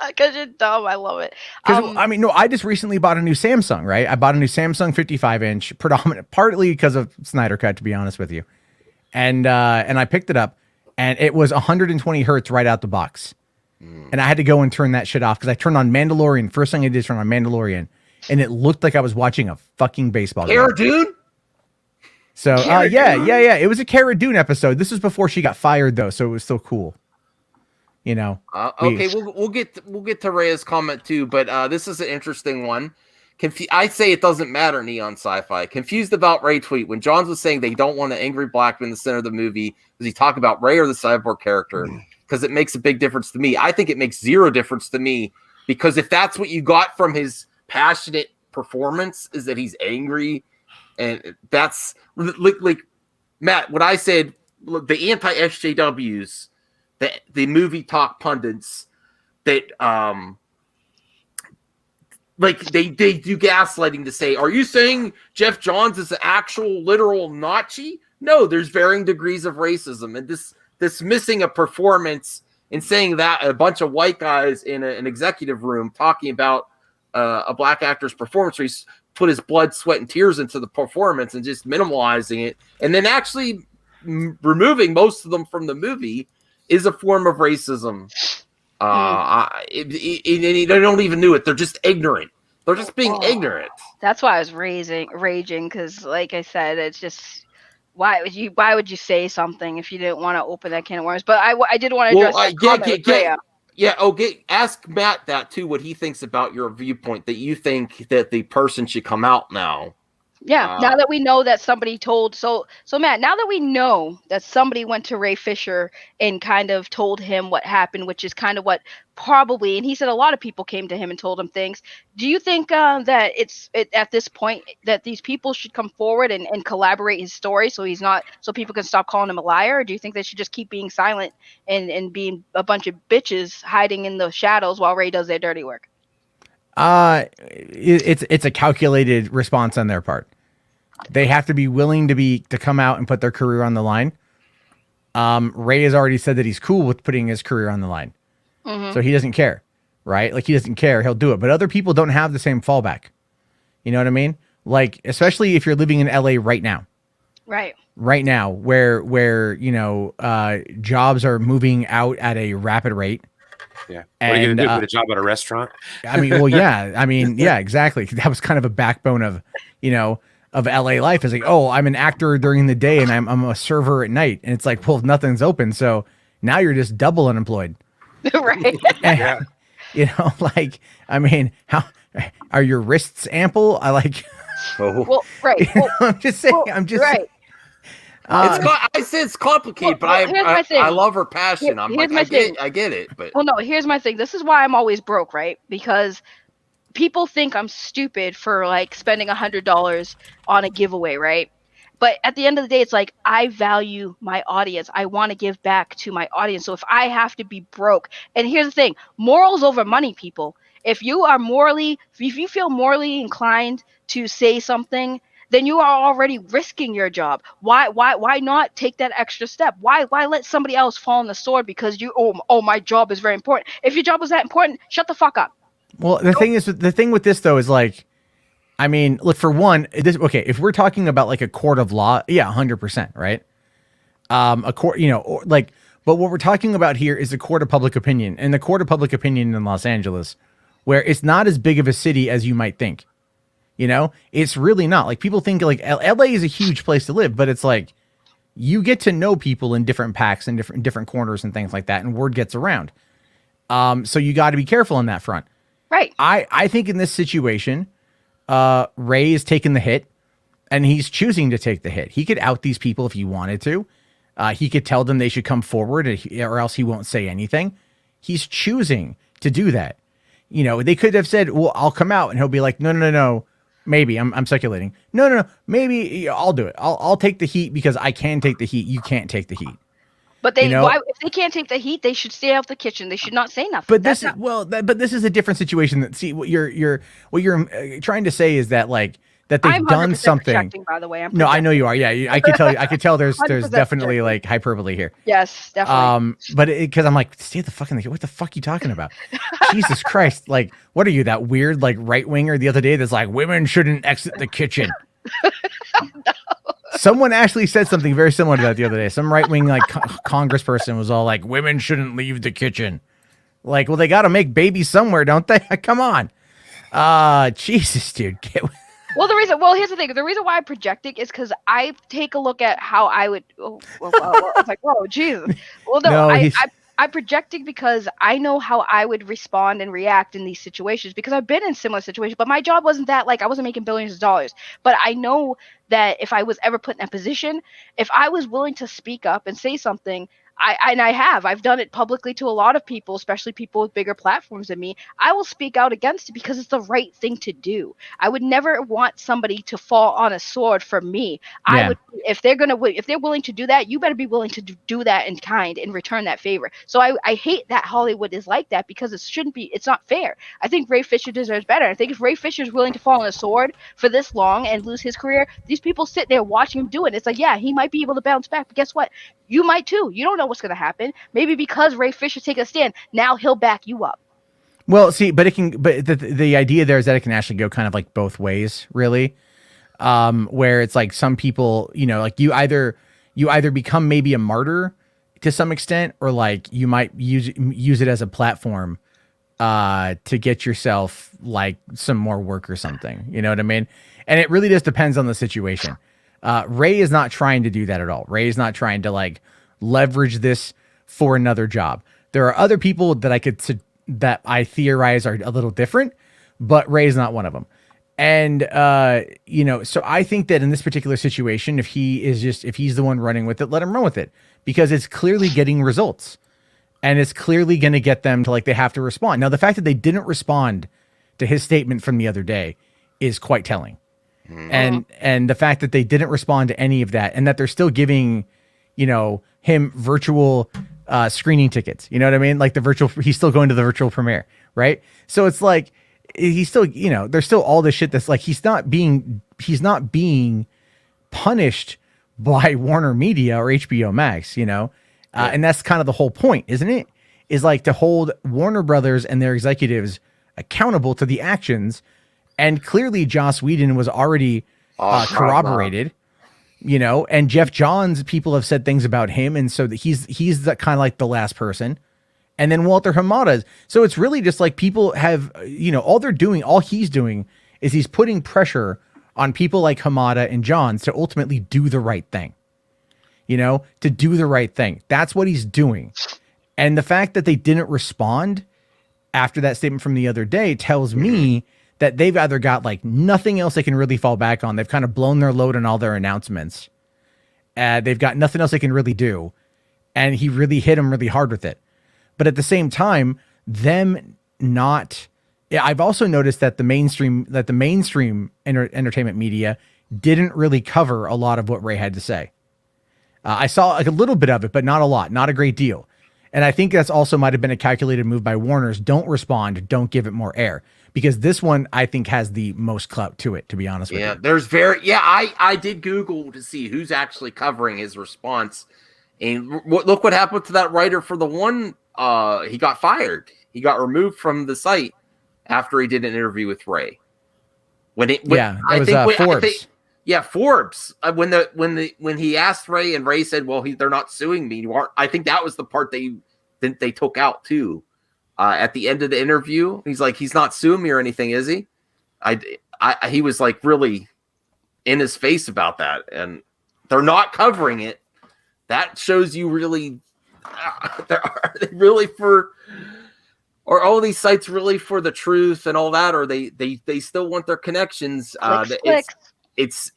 Because you're dumb. I love it. I mean, no, I just recently bought a new Samsung, right? I bought a new Samsung 55-inch, partly because of Snyder Cut, to be honest with you. And I picked it up, and it was 120 hertz right out the box. And I had to go and turn that shit off because I turned on Mandalorian. First thing I did is turn on Mandalorian, and it looked like I was watching a fucking baseball game. Cara Dune? So, yeah. It was a Cara Dune episode. This was before she got fired, though, so it was still cool. You know, okay, we'll get to Rhea's comment too, but this is an interesting one. I say it doesn't matter, Neon Sci-Fi. Confused about Ray tweet when Johns was saying they don't want an angry black man in the center of the movie. Does he talk about Ray or the cyborg character? Because it makes a big difference to me. I think it makes zero difference to me, because if that's what you got from his passionate performance is that he's angry, and that's like Matt. What I said, the anti-SJWs. The movie talk pundits that like they do gaslighting to say, are you saying Jeff Johns is an actual literal Nazi? No, there's varying degrees of racism, and this missing a performance and saying that a bunch of white guys in an executive room talking about a black actor's performance where he's put his blood, sweat, and tears into the performance and just minimalizing it, and then actually removing most of them from the movie is a form of racism. They don't even know it. They're just ignorant. They're just being ignorant. That's why I was raging, because, like I said, it's just why would you say something if you didn't want to open that can of worms? But I did want to address ask Matt that too. What he thinks about your viewpoint, that you think that the person should come out now. Yeah, now that we know that somebody told so Matt, now that we know that somebody went to Ray Fisher and kind of told him what happened, which is kind of what probably, and he said a lot of people came to him and told him things. Do you think that it's at this point that these people should come forward and collaborate his story so he's not so people can stop calling him a liar? Or do you think they should just keep being silent and being a bunch of bitches hiding in the shadows while Ray does their dirty work? It's a calculated response on their part. They have to be willing to come out and put their career on the line. Ray has already said that he's cool with putting his career on the line. So he doesn't care, right? Like he doesn't care. He'll do it. But other people don't have the same fallback. You know what I mean? Like, especially if you're living in LA right now. Right. Right now, where you know, jobs are moving out at a rapid rate. Yeah. What are you gonna do? Get a job at a restaurant? I mean, well, yeah. I mean, yeah, exactly. That was kind of a backbone of, you know, of LA life. Is like, oh, I'm an actor during the day and I'm a server at night. And it's like, well, nothing's open. So now you're just double unemployed. Right. And, Yeah. you know, like, I mean, how are your wrists ample? I like, Well, right. you know, Well, I'm just saying, well, I'm just, right. I say it's complicated, well, but here's my thing. I love her passion. I'm Here's like, my thing. I get it, but Well, no, here's my thing. This is why I'm always broke, right? Because people think I'm stupid for like spending $100 on a giveaway, right? But at the end of the day, it's like I value my audience. I want to give back to my audience. So if I have to be broke, and here's the thing, morals over money, people. If you feel morally inclined to say something, then you are already risking your job. Why not take that extra step? Why let somebody else fall on the sword because my job is very important. If your job was that important, shut the fuck up. well, the thing with this though is like, I mean, look, for one, okay, if we're talking about like a court of law, yeah, 100%, right? A court, you know, or like, but what we're talking about here is the court of public opinion, and the court of public opinion in Los Angeles, where it's not as big of a city as you might think. You know, it's really not. Like people think like LA is a huge place to live, but it's like you get to know people in different packs and different corners and things like that, and word gets around. So you got to be careful on that front. Right. I think in this situation, Ray is taking the hit, and he's choosing to take the hit. He could out these people if he wanted to. He could tell them they should come forward, or else he won't say anything. He's choosing to do that. You know, they could have said, "Well, I'll come out," and he'll be like, "No. Maybe I'm speculating. No. Maybe I'll do it. I'll take the heat because I can take the heat. You can't take the heat." But if they can't take the heat, they should stay out the kitchen. They should not say nothing. But this is a different situation. That see what you're trying to say is that like that they've I'm done 100% something. projecting, by the way. No, I know you are. Yeah, I could tell. I could tell. There's 100% definitely projecting. like hyperbole here. Yes, definitely. But because I'm like, stay the fucking. What the fuck you talking about? Jesus Christ! Like, what are you, that weird like right winger the other day that's like women shouldn't exit the kitchen? No. Someone actually said something very similar to that the other day. Some right wing like congressperson was all like, women shouldn't leave the kitchen. Like, well, they got to make babies somewhere, don't they? Come on. Jesus, dude. Here's the thing. The reason why I'm projecting is because I take a look at how I would. It's like, whoa, Jesus. Well, no, I'm projecting because I know how I would respond and react in these situations because I've been in similar situations. But my job wasn't that like I wasn't making billions of dollars. But I know that if I was ever put in that position, if I was willing to speak up and say something. I've done it publicly to a lot of people, especially people with bigger platforms than me. I will speak out against it because it's the right thing to do. I would never want somebody to fall on a sword for me. Yeah. I would, if they're willing to do that, you better be willing to do that in kind and return that favor. So I hate that Hollywood is like that because it's not fair. I think Ray Fisher deserves better. I think if Ray Fisher is willing to fall on a sword for this long and lose his career, these people sit there watching him do it. It's like, yeah, he might be able to bounce back, but guess what? You might too. You don't know what's going to happen. Maybe because Ray Fisher take a stand, now he'll back you up. Well, see, but the idea there is that it can actually go kind of like both ways, really. Where it's like some people, you know, like you either become maybe a martyr to some extent, or like you might use it as a platform to get yourself like some more work or something. You know what I mean? And it really just depends on the situation. Ray is not trying to do that at all. Ray is not trying to like leverage this for another job. There are other people that I theorize are a little different, but Ray's not one of them. And so I think that in this particular situation, if he's the one running with it, let him run with it, because it's clearly getting results, and it's clearly going to get them to, like, they have to respond. Now, the fact that they didn't respond to his statement from the other day is quite telling. And the fact that they didn't respond to any of that, and that they're still giving, him virtual screening tickets. You know what I mean? Like he's still going to the virtual premiere, right? So it's like, he's still, there's still all this shit that's like, he's not being punished by Warner Media or HBO Max, and that's kind of the whole point, isn't it? Is like to hold Warner Brothers and their executives accountable to the actions. And clearly Joss Whedon was already corroborated, and Jeff Johns, people have said things about him. And so that he's the kind of like the last person. And then Walter Hamada. So it's really just like people have, all he's doing is he's putting pressure on people like Hamada and Johns to ultimately do the right thing, to do the right thing. That's what he's doing. And the fact that they didn't respond after that statement from the other day tells me that they've either got like nothing else they can really fall back on. They've kind of blown their load on all their announcements. They've got nothing else they can really do. And he really hit them really hard with it. But at the same time, I've also noticed that the mainstream entertainment media didn't really cover a lot of what Ray had to say. I saw like a little bit of it, but not a lot, not a great deal. And I think that's also might've been a calculated move by Warner's. Don't respond. Don't give it more air, because this one I think has the most clout to it, to be honest with you. I did Google to see who's actually covering his response. And look what happened to that writer for the one. He got fired. He got removed from the site after he did an interview with Ray. Forbes. Forbes. When he asked Ray, and Ray said, "Well, they're not suing me." I think that was the part they took out too. At the end of the interview, he's like, "He's not suing me or anything, is he?" He was like really in his face about that, and they're not covering it. That shows you really. Are they really for? Are all these sites really for the truth and all that, or they still want their connections? It's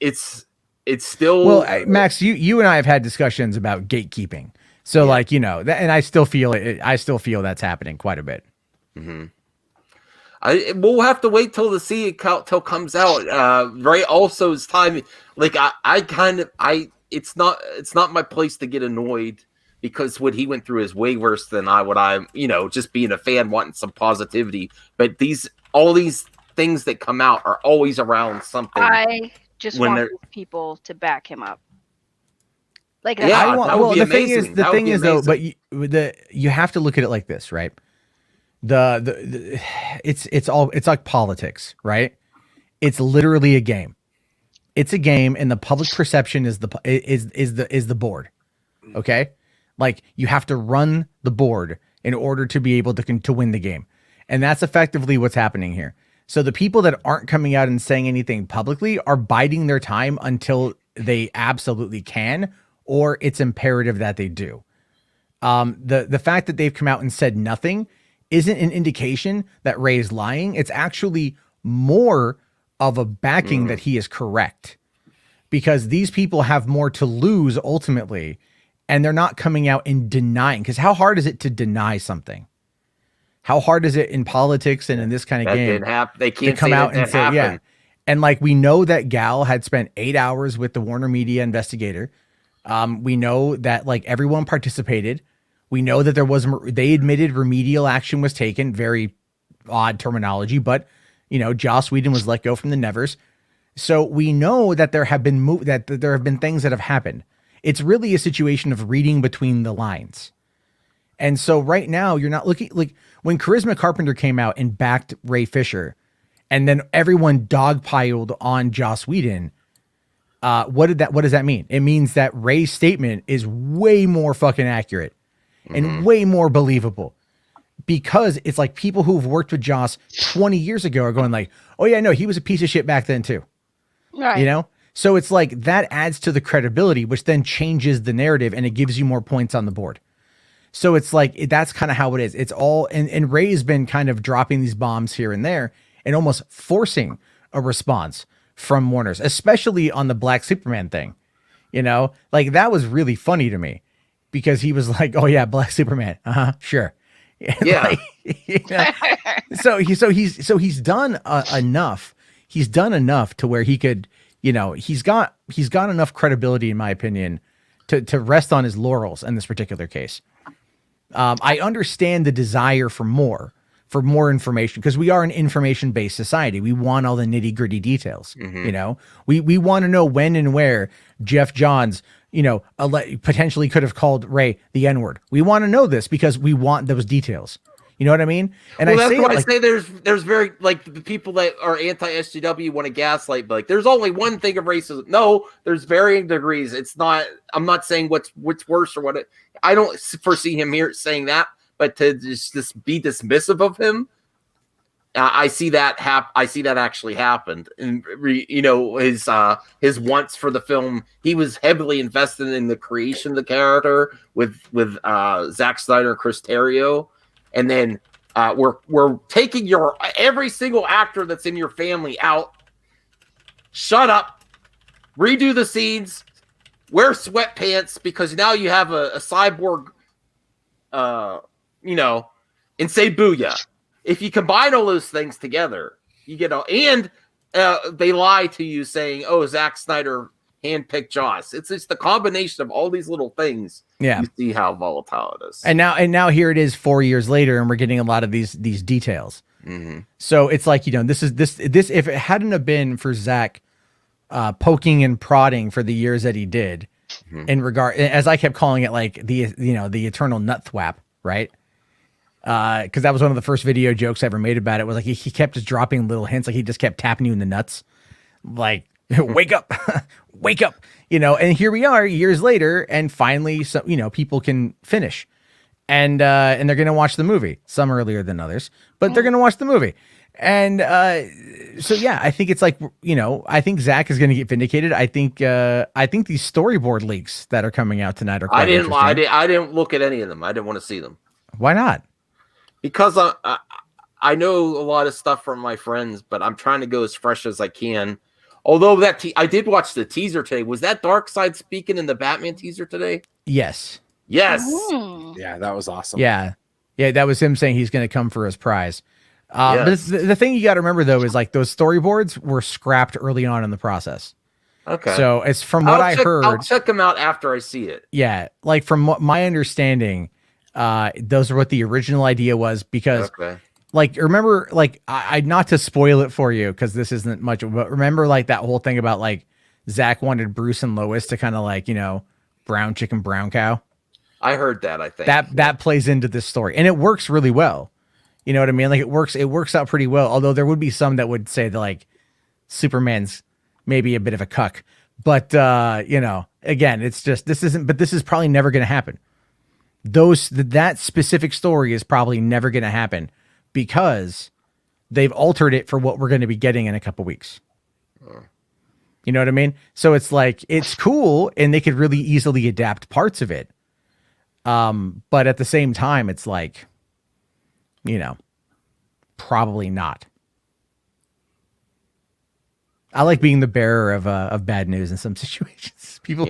still. Well, Max, you and I have had discussions about gatekeeping. So and I still feel it. I still feel that's happening quite a bit. Mm-hmm. We'll have to wait till till comes out. Ray also's time. Like it's not my place to get annoyed, because what he went through is way worse than I'm, just being a fan wanting some positivity. But all these things that come out are always around something. I just want people to back him up. Like, the thing is though, but you have to look at it like this, right? It's like politics, right? It's literally a game. It's a game, and the public perception is the board. Okay. Like, you have to run the board in order to be able to win the game. And that's effectively what's happening here. So the people that aren't coming out and saying anything publicly are biding their time until they absolutely can, or it's imperative that they do. The fact that they've come out and said nothing isn't an indication that Ray is lying. It's actually more of a backing that he is correct, because these people have more to lose ultimately. And they're not coming out and denying, because how hard is it to deny something? How hard is it in politics and in this kind of game they can't to come out and say, yeah. And like, we know that Gal had spent 8 hours with the Warner Media investigator. We know that like everyone participated. We know that they admitted remedial action was taken. Very odd terminology, but Joss Whedon was let go from the Nevers. So we know that there have been things that have happened. It's really a situation of reading between the lines. And so right now you're not looking like when Charisma Carpenter came out and backed Ray Fisher, and then everyone dogpiled on Joss Whedon. What does that mean? It means that Ray's statement is way more fucking accurate and way more believable, because it's like people who've worked with Joss 20 years ago are going like, oh yeah, no, he was a piece of shit back then too. Right. So it's like that adds to the credibility, which then changes the narrative, and it gives you more points on the board. So it's like, that's kind of how it is. It's all, and Ray's been kind of dropping these bombs here and there and almost forcing a response from Warner's, especially on the Black Superman thing. You know, like that was really funny to me because he was like, "Oh yeah, Black Superman, sure." Yeah. You know? So he's done enough. He's done enough to where he could, you know, he's got enough credibility, in my opinion, to rest on his laurels in this particular case. I understand the desire for more information because we are an information-based society. We want all the nitty-gritty details. You know, we want to know when and where Jeff Johns, you know, potentially could have called Ray the N-word. We want to know this because we want those details. You know what I mean? And well, I that's say, why like, I say there's very, like, the people that are anti-SJW want to gaslight, but like there's only one thing of racism. No, there's varying degrees. It's not. I'm not saying what's worse or what. I don't foresee him here saying that, but to just be dismissive of him, I see that I see that actually happened. And you know, his wants for the film, he was heavily invested in the creation of the character with Zack Snyder and Chris Terrio. And then we're taking your every single actor that's in your family out. Shut up. Redo the scenes. Wear sweatpants because now you have a cyborg. You know, and say booyah. If you combine all those things together, you get all. And they lie to you saying, "Oh, Zack Snyder handpicked Joss." It's just the combination of all these little things. yeah. You see how volatile it is. And now here it is 4 years later, and we're getting a lot of these details. So it's like, you know, this if it hadn't have been for Zach poking and prodding for the years that he did, in regard, as I kept calling it, like the eternal nut thwap, right? Because that was one of the first video jokes I ever made about it. Was like he kept just dropping little hints, like he just kept tapping you in the nuts, like wake up, wake up, you know. And here we are years later, and finally, some, you know, people can finish, and they're gonna watch the movie. Some earlier than others, but they're gonna watch the movie. And so yeah, I think it's like, you know, I think Zach is gonna get vindicated. I think these storyboard leaks that are coming out tonight are quite interesting. I didn't look at any of them. I didn't want to see them. Why not? Because I know a lot of stuff from my friends, but I'm trying to go as fresh as I can. Although I did watch the teaser today. Was that Darkseid speaking in the Batman teaser today? Yes. Yes. Yeah, that was awesome. Yeah, that was him saying he's going to come for his prize. But the thing you got to remember though is like those storyboards were scrapped early on in the process. Okay. So it's from what I heard. I'll check them out after I see it. Yeah, like from what my understanding, those are what the original idea was, because like, remember, like, I not to spoil it for you because this isn't much, but remember like that whole thing about like Zach wanted Bruce and Lois to kind of like, you know, brown chicken, brown cow. I heard that. I think that plays into this story, and it works really well. You know what I mean? Like it works out pretty well. Although there would be some that would say that like Superman's maybe a bit of a cuck, but you know, again, it's just, this is probably never going to happen. That specific story is probably never going to happen because they've altered it for what we're going to be getting in a couple weeks. You know what I mean? So it's like, it's cool, and they could really easily adapt parts of it. But at the same time, it's like, you know, probably not. I like being the bearer of bad news in some situations. People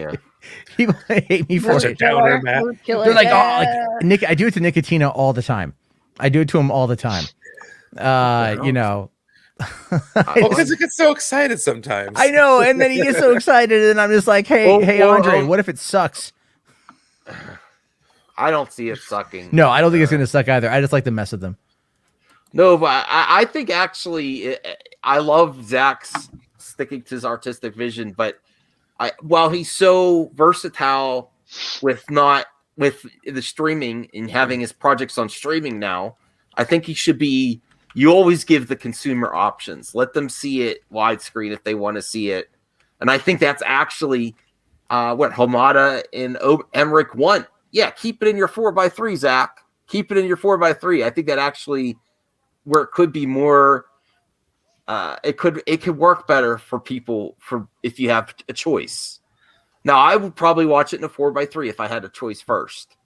hate me for it. Downer, Matt. They're like, oh, like Nick. I do it to Nicotina all the time. I do it to him all the time. You know. Well, because he gets so excited sometimes. I know, and then he gets so excited, and I'm just like, hey, Andre, what if it sucks? I don't see it sucking. No, I don't think it's gonna suck either. I just like to mess with them. No, but I think actually, I love Zach's sticking to his artistic vision, but while he's so versatile with the streaming and having his projects on streaming now, I think he should be. You always give the consumer options. Let them see it widescreen if they want to see it, and I think that's actually what Hamada and Emmerich want. Yeah, keep it in your 4x3, Zach. Keep it in your 4x3. I think that actually, where it could be more, it could work better for people if you have a choice. Now, I would probably watch it in a 4x3 if I had a choice first,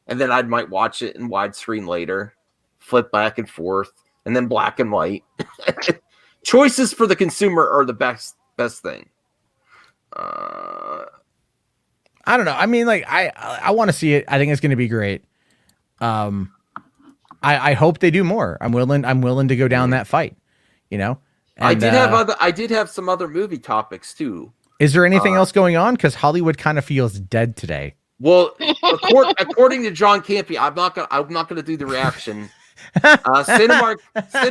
and then I might watch it in widescreen later, flip back and forth, and then black and white. choices for the consumer are the best thing. I don't know. I mean, like I want to see it. I think it's going to be great. I hope they do more. I'm willing to go down that fight. You know. And, I did have some other movie topics too. Is there anything else going on? Because Hollywood kind of feels dead today. Well, according to John Campy, I'm not gonna do the reaction. Cinemark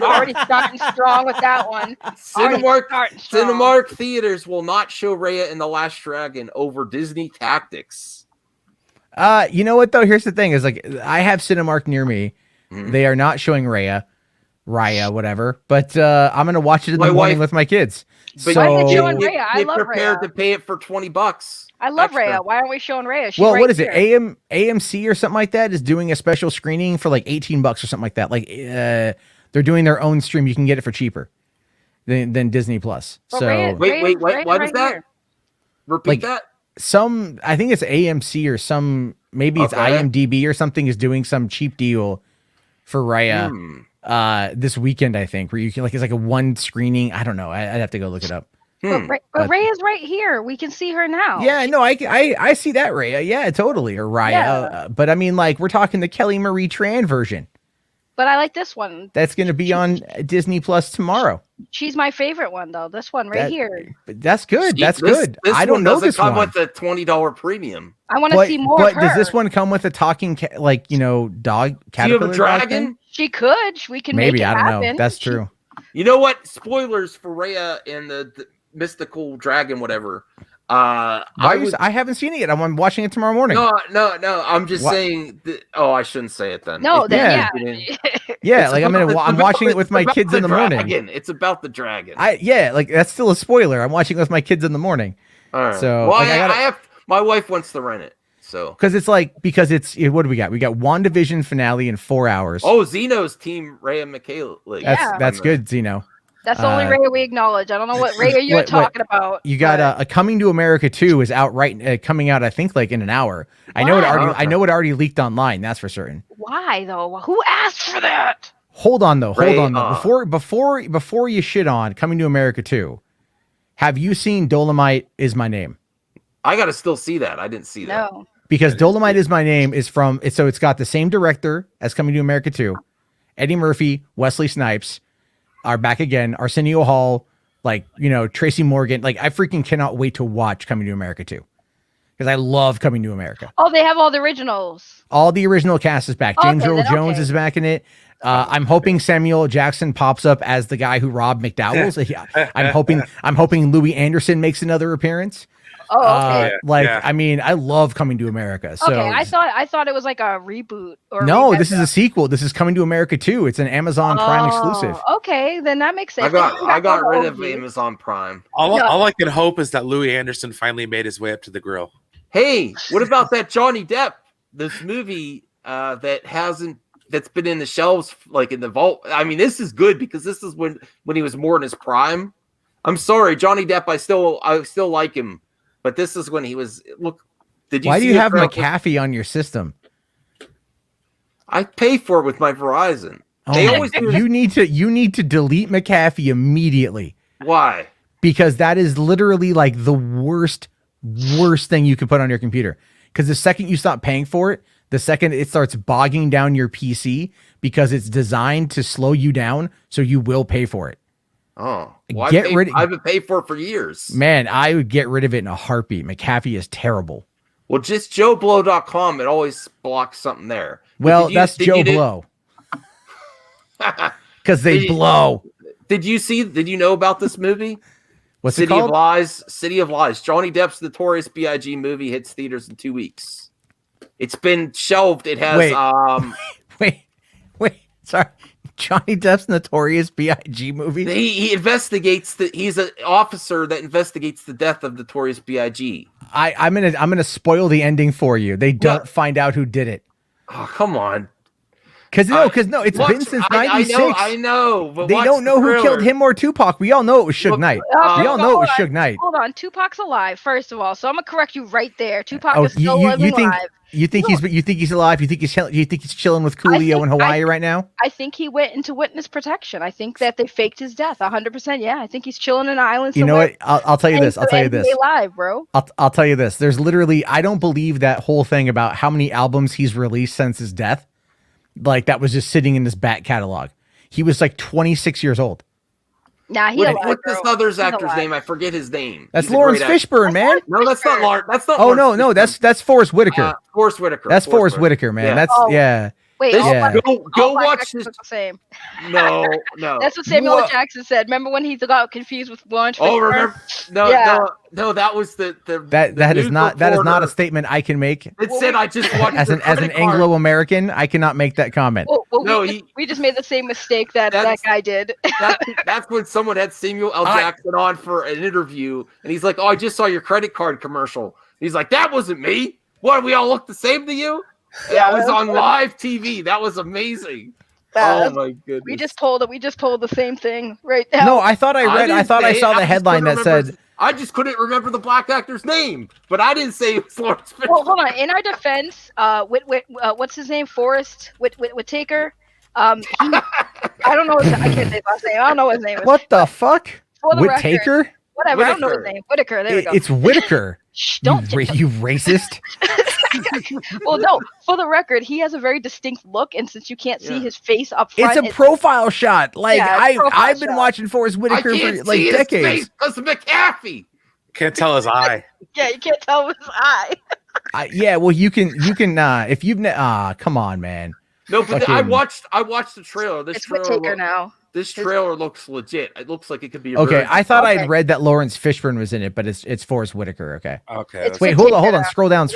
Already starting strong with that one. Cinemark theaters will not show Raya and the Last Dragon over Disney tactics. You know what though? Here's the thing: is like I have Cinemark near me. Mhm. They are not showing Raya, whatever. But I'm gonna watch it in the morning with my kids. But Why are they So, showing Raya? I get love prepared Raya. to pay it for $20. I love extra. Raya. Why aren't we showing Raya? She's well, right what is here. it? AMC or something like that is doing a special screening for like $18 or something like that. Like they're doing their own stream. You can get it for cheaper than Disney Plus. But So Raya- Wait, Raya's what right is that? here. Repeat Like- that. I think it's AMC or maybe it's Okay. IMDb or something is doing some cheap deal for Raya this weekend, I think, where you can it's like a one screening. I don't know. I'd have to go look it up. Hmm. But But- Raya's right here. We can see her now. Yeah, no, I see that Raya. Yeah, totally. Or Raya. Yeah. But I mean, like, we're talking the Kelly Marie Tran version. But I like this one. That's going to be on Disney Plus tomorrow. She's my favorite one, though. This one right here. But that's good. See, That's this- good. This I don't one know doesn't this come one. with a $20 premium. I want to see more but of her. does this one come with a talking, dog Do you have caterpillar? a dog dragon? thing? She could. We can Maybe, make it I don't happen. know. That's true. You know what? Spoilers for Raya and the mystical dragon, whatever. I haven't seen it yet. I'm watching it tomorrow morning. no. I'm just What? saying. I shouldn't say it then. No, If then you yeah. didn't- Yeah, It's like about- it's I'm about watching it with my it's kids about in the morning. dragon. It's about the dragon. Like that's still a spoiler. I'm watching it with my kids in the morning. All right. so, well, like, I gotta- I have my wife wants to rent it. So Because it's what do we got? We got WandaVision finale in 4 hours. Zeno's team Raya Michaela. that's good, Zeno. That's the only Uh, Raya we acknowledge. I don't know what Raya you're what- talking about. You got but- a Coming to America 2 is out coming out I think like in an hour. I know it Wow. already. Okay. I know it already leaked online. That's for certain. Why though? Who asked for that? Hold on though. Right, Before you shit on Coming to America 2, have you seen Dolomite Is My Name? I gotta still see that. I didn't see that. No. Because Dolomite Is My Name is it's got the same director as Coming to America 2. Eddie Murphy, Wesley Snipes are back again. Arsenio Hall, Tracy Morgan. Like, I freaking cannot wait to watch Coming to America 2. Because I love Coming to America. Oh, they have all the originals. All the original cast is back. James Okay, Earl then, Jones okay. is back in it. I'm hoping Samuel L. Jackson pops up as the guy who robbed McDowell's. I'm hoping Louis Anderson makes another appearance. Oh, okay. Yeah. I mean, I love Coming to America. So Okay, I thought it was like a reboot or no, remake. this is a sequel. This is Coming to America 2. It's an Amazon Prime exclusive. Okay, then that makes sense. I got rid of OG. Amazon Prime. All I can hope is that Louis Anderson finally made his way up to the grill. Hey, what about that Johnny Depp? This movie that's been in the shelves, like in the vault. I mean, this is good because this is when he was more in his prime. I'm sorry, Johnny Depp. I still like him, but this is when he was. Look, did you? Why do see you the have trailer? McAfee on your system? I pay for it with my Verizon. They always do. You need to delete McAfee immediately Why? because that is literally like the worst thing you could put on your computer. Because the second you stop paying for it, the second it starts bogging down your PC because it's designed to slow you down, so you will pay for it. Oh, well, I've been paid for it for years. Man, I would get rid of it in a heartbeat. McAfee is terrible. Well, just JoeBlow.com. It always blocks something there. But Well, did that's Joe you do- Blow because they Did you- blow. Did you know about this movie? What's it City of called? Lies. City of Lies. Johnny Depp's Notorious B.I.G. movie hits theaters in 2 weeks. It's been shelved. It has Wait. Sorry. Johnny Depp's Notorious B.I.G. movie. he investigates he's an officer that investigates the death of Notorious B.I.G. I'm gonna spoil the ending for you. They don't find out who did it. Oh, come on. Because no, it's been since '96. I know, but They watch don't know the who killed trailer. him or Tupac. We all know it was Suge Look, Knight. Okay, We all know it was Suge Knight. Hold on, Tupac's alive, first of all. So I'm gonna correct you right there. Tupac Oh, is still living alive. You think he's alive? You think he's chilling with Coolio in Hawaii right now? I think he went into witness protection. I think that they faked his death 100%. Yeah, I think he's chilling in an island You know somewhere. what? I'll tell you this. I'll tell you this. Live, bro. I'll tell you this. There's literally, I don't believe that whole thing about how many albums he's released since his death. Like that was just sitting in his back catalog. He was like 26 years old. Nah, he alive, What's this bro. other He's actor's alive. name? I forget his name. That's He's a Lawrence great actor. Fishburne, man. No, that's not Lawrence. That's not. Oh Lawrence no, Fishburne. that's Forrest Whitaker. Forrest Whitaker. That's Forrest Whitaker, man. Yeah. That's Oh. yeah. Wait, This- all Yeah. black- Go all black watch actors this. look the same. No. That's what Samuel L. What? Jackson said. Remember when he got confused with Lawrence Oh, Fishburne? remember? No, Yeah. no. That was the That is news not a reporter. statement I can make It said I just watched as an Anglo American. I cannot make that comment. Well, No, we just made the same mistake that That's- guy did. That's when someone had Samuel L. Jackson on for an interview, and he's like, "Oh, I just saw your credit card commercial." He's like, "That wasn't me. What? We all look the same to you?" Yeah, it was on live TV. That was amazing. Oh my goodness. We just pulled the same thing right now. No, I thought I saw the headline that said. I just couldn't remember the black actor's name, but I didn't say it was Lawrence Fishburne. Well, hold on. In our defense, what's his name? Forrest Whitaker. I don't know. I can't say his last name. I don't know what his name is. What the fuck? For the record, Whitaker? whatever. I don't know his Whitaker. name. Whitaker. There we go. It's Whitaker. Shh, You, don't. you racist. Well, no. For the record, he has a very distinct look, and since you can't see Yeah. his face up front, It's a profile shot. Like Yeah, it's a profile I've been shot. watching Forrest I Whitaker can't for like see decades. his face because of McAfee. Can't tell his eye. Yeah, you can't tell with his eye. Yeah, well, you can. If you've come on, man. No, but I watched the trailer. It's Whitaker now. This trailer looks legit. It looks like it could be a Okay, very- I thought Okay. I'd read that Lawrence Fishburne was in it, but it's Forrest Whitaker. Okay. Okay. It's Wait, Whitaker hold on. now. Scroll down.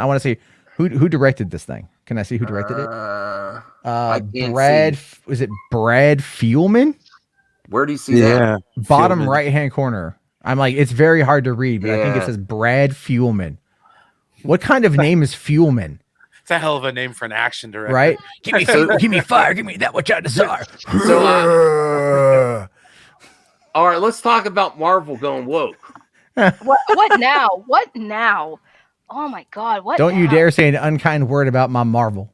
I want to see who directed this thing. Can I see who directed it? I can't Brad. Was it Brad Fuelman? Where do you see that? Bottom Fuelman. right hand corner. I'm like, it's very hard to read, but I think it Yeah. says Brad Fuelman. What kind of name is Fuelman? It's a hell of a name for an action director. Right? Give me fuel, give me fire, give me that which I desire. So, all right, let's talk about Marvel going woke. What now? What now? Oh my God! What? Don't you now? dare say an unkind word about my Marvel.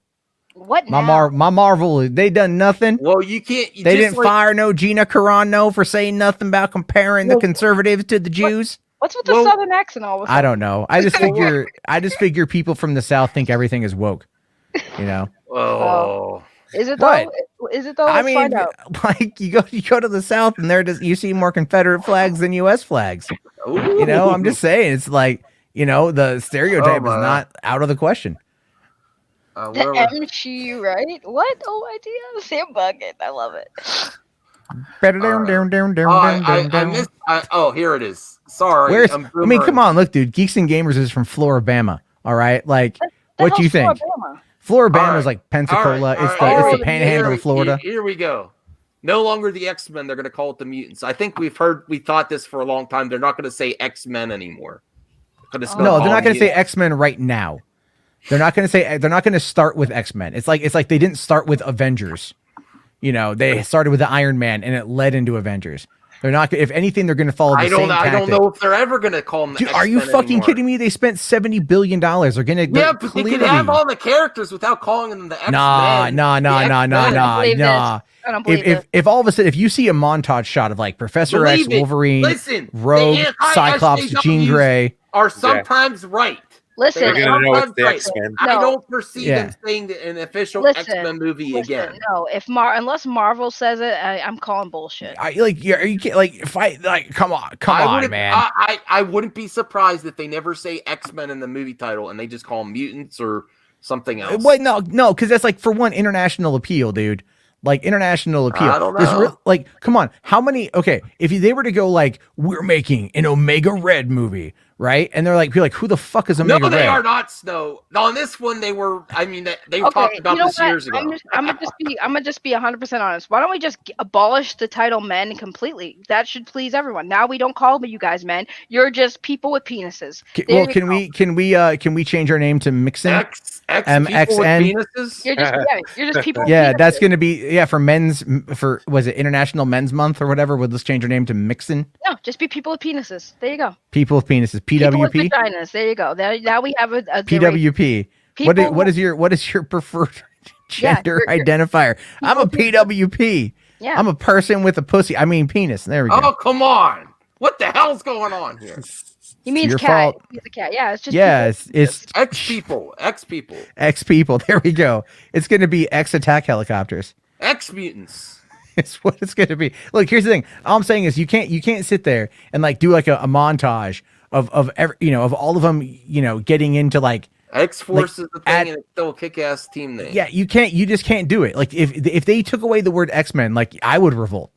What My now? my Marvel, they done nothing. Well, you can't. They didn't fire no Gina Carano for saying nothing about comparing the conservatives to the Jews. What's with the Well, southern accent all of a I sudden? don't know. I just figure people from the South think everything is woke. You know? Oh, Is it though? What? Is it though? I Let's mean, find out. like you go to the South and you see more Confederate flags than U.S. flags. You know, I'm just saying, it's like, you know, the stereotype is my. not out of the question. The where was- MCU, right? What? Oh, idea. Sam Bucket. I love it. I missed. Here it is. Sorry. Where's? I'm I mean, come boomering. on, look, dude. Geeks and Gamers is from Floribama. All right, like, The what do you hell's think? Floribama? Floribama All is right. like Pensacola. All It's right. the panhandle of Florida. Here we go. No longer the X-Men. They're going to call it the mutants. I think we thought this for a long time. They're not going to say X-Men anymore. No, they're not going to say X-Men right now. They're not going to start with X-Men. It's like they didn't start with Avengers. You know, they started with the Iron Man and it led into Avengers. They're not. If anything, they're going to follow the same tactic. I don't know if they're ever going to call them. Dude, are you fucking kidding me? They spent $70 billion. They're gonna. Yeah, but they can have all the characters without calling them the X-Men. Nah. I don't believe it. If all of a sudden, if you see a montage shot of like Professor X, Believe it. Wolverine, Listen, Rogue, the Cyclops, anti-SJWs Jean Grey, are sometimes right. Listen, They're gonna know it's Sometimes the right. X-Men. I No. don't foresee Yeah. them saying an official Listen, X-Men movie again. No, unless Marvel says it, I'm calling bullshit. are you kidding? Like if I like, come on, wouldn't- man. I wouldn't be surprised if they never say X-Men in the movie title and they just call them mutants or something else. Wait, no, because that's like for one international appeal, dude. Like international appeal. I don't There's know. like, come on, how many? Okay, if they were to go like, we're making an Omega Red movie, right? And they're like, "Be like, who the fuck is Omega No, they Red?" are not Snow. No, on this one, they were. I mean, they talked about this years ago. I'm gonna just be 100% honest. Why don't we just abolish the title men completely? That should please everyone. Now we don't call you guys men. You're just people with penises. Well, can we change our name to Mixon? X people with MXN? penises. You're just people. With Yeah, penises. that's gonna be for was it International Men's Month or whatever? We'll just change our name to Mixon. No, just be people with penises. There you go. People with penises. People with PWP. vaginas. There you go. Now we have a PWP. People- What is your preferred gender you're- identifier? I'm a PWP. Yeah. I'm a person with a pussy. I mean penis. There we go. Oh, come on! What the hell's going on here? He means your cat. fault. He means a cat. Yeah, it's just Yeah, people- it's X people. X people. X people. There we go. It's going to be X attack helicopters. X mutants. It's what it's going to be. Look, here's the thing. All I'm saying is you can't sit there and like do like a montage of every, of all of them, getting into like X Force is the thing, at- and it's still a kick-ass team name. yeah, you just can't do it. Like if they took away the word X-Men, like I would revolt.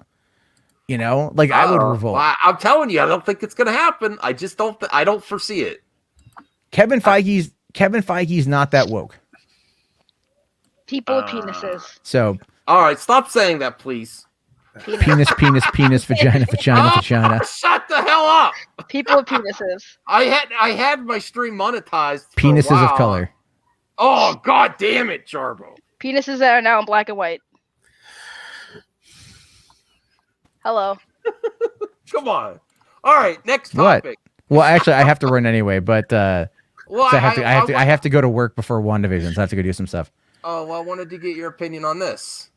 I would revolt. I'm telling you, I don't think it's gonna happen. I just don't. I don't foresee it. Kevin Feige's not that woke. people with penises. So All right, stop saying that, please. penis, vagina, vagina. Shut the hell up! People with penises. I had my stream monetized. for a Penises of while. color. Oh, god damn it, Jarbo. Penises that are now in black and white. Hello. Come on. All right, next What? topic. Well, actually, I have to run anyway, but Well, so I have to go to work before WandaVision, so I have to go do some stuff. Oh, well, I wanted to get your opinion on this.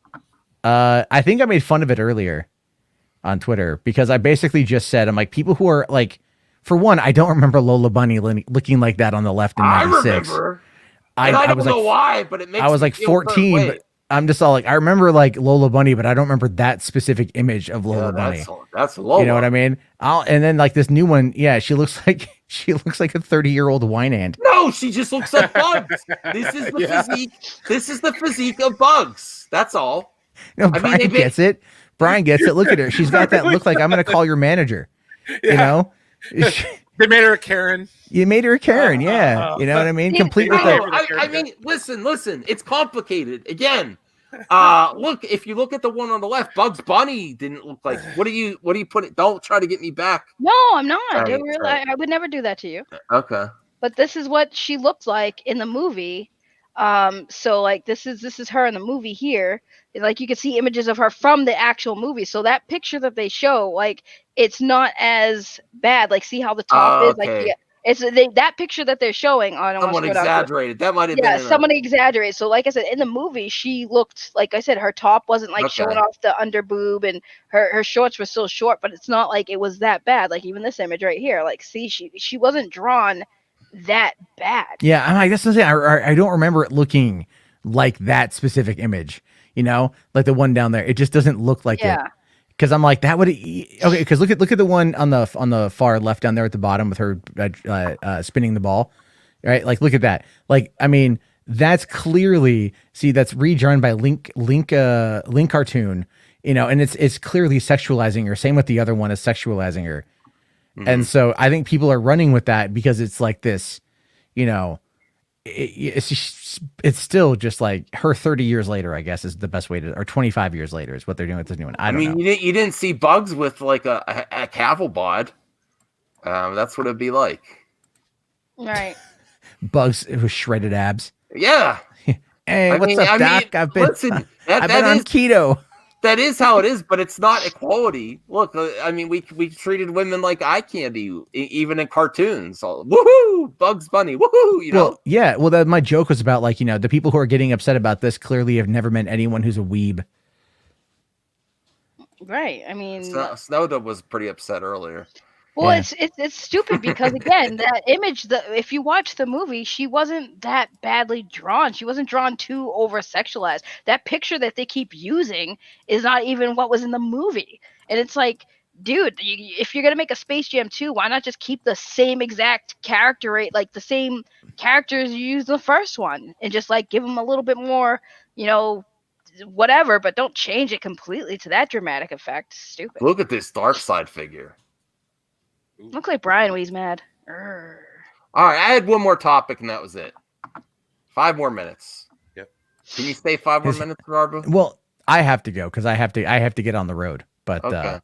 I think I made fun of it earlier on Twitter because I basically just said, I'm like, people who are like, for one, I don't remember Lola Bunny looking like that on the left in I 96. remember. And I don't was know like, why, but it makes I was me like feel a certain 14, way. but I'm just all like, I remember like Lola Bunny, but I don't remember that specific image of Lola Bunny. That's Lola. You know what I mean? And then like this new one, yeah, she looks like a 30-year-old wine ant. No, she just looks like Bugs. This is the physique. This is the physique of Bugs. That's all. No, I mean, Brian gets it. Brian gets it. Look at her. She's got that look like I'm going to call your manager. You know? They made her a Karen. You made her a Karen, yeah. You know what I mean? Complete with No, that. I mean, listen. It's complicated. Again, look. If you look at the one on the left, Bugs Bunny didn't look like. What do you put it? Don't try to get me back. No, I'm not. Sorry, I would never do that to you. Okay. But this is what she looked like in the movie. So like this is her in the movie here. Like you can see images of her from the actual movie. So that picture that they show, like it's not as bad. Like see how the top is like Okay. that picture that they're showing on Someone exaggerated. That might have been. someone exaggerated. So like I said, in the movie, she looked like I said, her top wasn't like showing off the under boob and her shorts were still short, but it's not like it was that bad. Like even this image right here, like see she wasn't drawn that bad. Yeah, I'm like, that's the thing. I don't remember it looking like that specific image, like the one down there. It just doesn't look like it. Because I'm like, that would okay. Because look at the one on the far left down there at the bottom with her spinning the ball, right? Like, look at that. Like, I mean, that's clearly that's redrawn by Link Cartoon, and it's clearly sexualizing her. Same with the other one is sexualizing her, and so I think people are running with that because it's like this, it's still just like her 30 years later, I guess, is the best way to, or 25 years later is what they're doing with this new one. I don't know. You didn't see Bugs with like a camel bod. That's what it'd be like. Right. Bugs with shredded abs. Yeah. Hey, what's up, Doc? I've been on keto. That is how it is, but it's not equality. Look, I mean, we treated women like eye candy, even in cartoons. Woohoo, Bugs Bunny, woohoo, Well, yeah. Well, my joke was about like, the people who are getting upset about this clearly have never met anyone who's a weeb. Right. I mean, Snowda was pretty upset earlier. Well, it's stupid because again, that image, if you watch the movie, she wasn't that badly drawn. She wasn't drawn too over sexualized. That picture that they keep using is not even what was in the movie. And it's like, dude, if you're gonna make a Space Jam 2, why not just keep the same exact character rate, like the same characters you used in the first one, and just like give them a little bit more, whatever, but don't change it completely to that dramatic effect. Stupid. Look at this dark side figure. Look like Brian when he's mad. Urgh. All right, I had one more topic, and that was it. 5 more minutes. Yep. Can you stay 5 more minutes, Barbara? Well, I have to go because I have to get on the road. But Okay.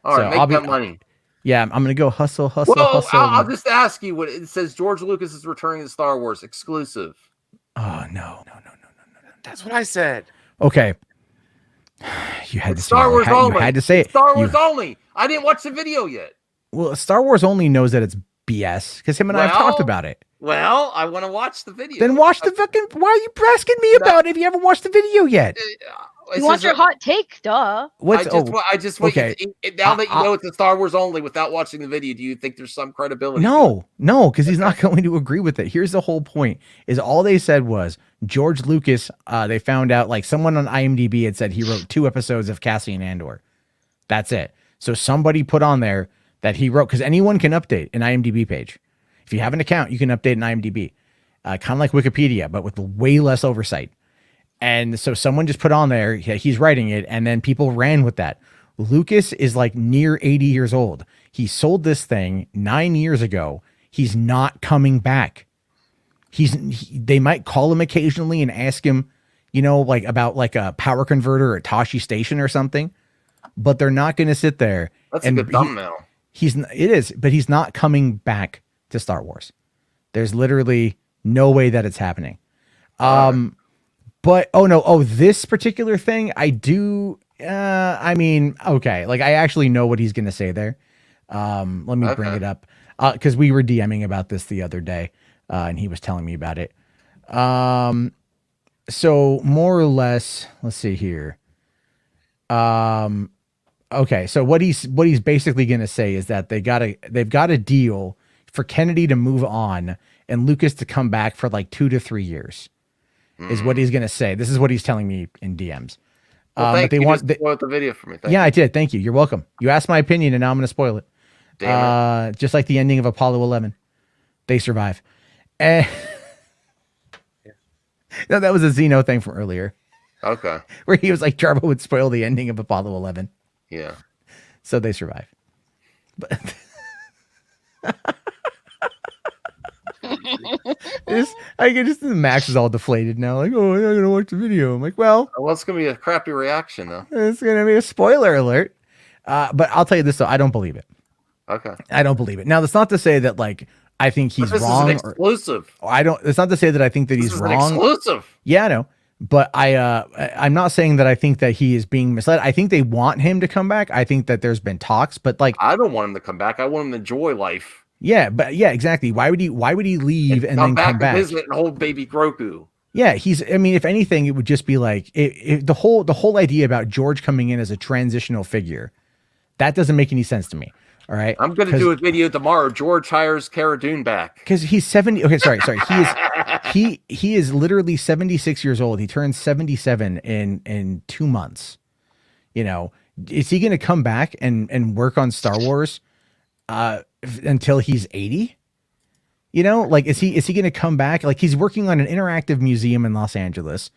All so right, make I'll that money. yeah, I'm gonna go hustle. Well, I'll just ask you what it says. George Lucas is returning to Star Wars exclusive. Oh no. That's what I said. Okay. You had to say Star it. Wars only. You had to say It's it. Star Wars only. I didn't watch the video yet. Well, Star Wars only knows that it's BS because him and I have talked about it. Well, I want to watch the video. Then watch the fucking. Why are you asking me about it if you haven't watched the video yet? You want your hot take, duh. What's I just want okay. now that you know it's a Star Wars only without watching the video, do you think there's some credibility? No, because he's not going to agree with it. Here's the whole point: is all they said was George Lucas. They found out like someone on IMDb had said he wrote 2 episodes of Cassian Andor. That's it. So somebody put on there that he wrote because anyone can update an IMDb page. If you have an account, you can update an IMDb, kind of like Wikipedia, but with way less oversight. And so someone just put on there, he's writing it, and then people ran with that. Lucas is like near 80 years old. He sold this thing 9 years ago. He's not coming back. They might call him occasionally and ask him, like about like a power converter at Tashi Station or something, but they're not going to sit there. That's a good thumbnail. It is, but he's not coming back to Star Wars. There's literally no way that it's happening. But this particular thing, I do. I mean, okay, like I actually know what he's gonna say there. Let me bring it up because we were DMing about this the other day, and he was telling me about it. So more or less, let's see here. Okay, so what he's basically gonna say is that they've got a deal for Kennedy to move on and Lucas to come back for like 2 to 3 years. Is what he's going to say. This is what he's telling me in DMs. Well, but they want spoiled the video for me. I did. Thank you. You're welcome. You asked my opinion, and now I'm going to spoil it. Damn it. Just like the ending of Apollo 11, they survive. And no, that was a Zeno thing from earlier. Okay. Where he was like, Jarbo would spoil the ending of Apollo 11. Yeah. So they survive. But Max is all deflated now. Like, oh, I'm not gonna watch the video. I'm like, well, it's gonna be a crappy reaction though. It's gonna be a spoiler alert. But I'll tell you this though, I don't believe it. Okay. I don't believe it. Now, that's not to say that like I think he's wrong. Is an exclusive. It's not to say that I think that he's wrong. Exclusive. Yeah, I know. But I'm not saying that I think that he is being misled. I think they want him to come back. I think that there's been talks, but like I don't want him to come back. I want him to enjoy life. Yeah, exactly. Why would he leave and then come back? Visit and hold baby Grogu. Yeah, if anything, it would just be like the whole idea about George coming in as a transitional figure. That doesn't make any sense to me. All right. I'm going to do a video tomorrow. George hires Cara Dune back. Because he's 70. Okay, sorry. He is literally 76 years old. He turns 77 in 2 months. Is he going to come back and work on Star Wars until he's 80? Like is he going to come back? Like he's working on an interactive museum in Los Angeles.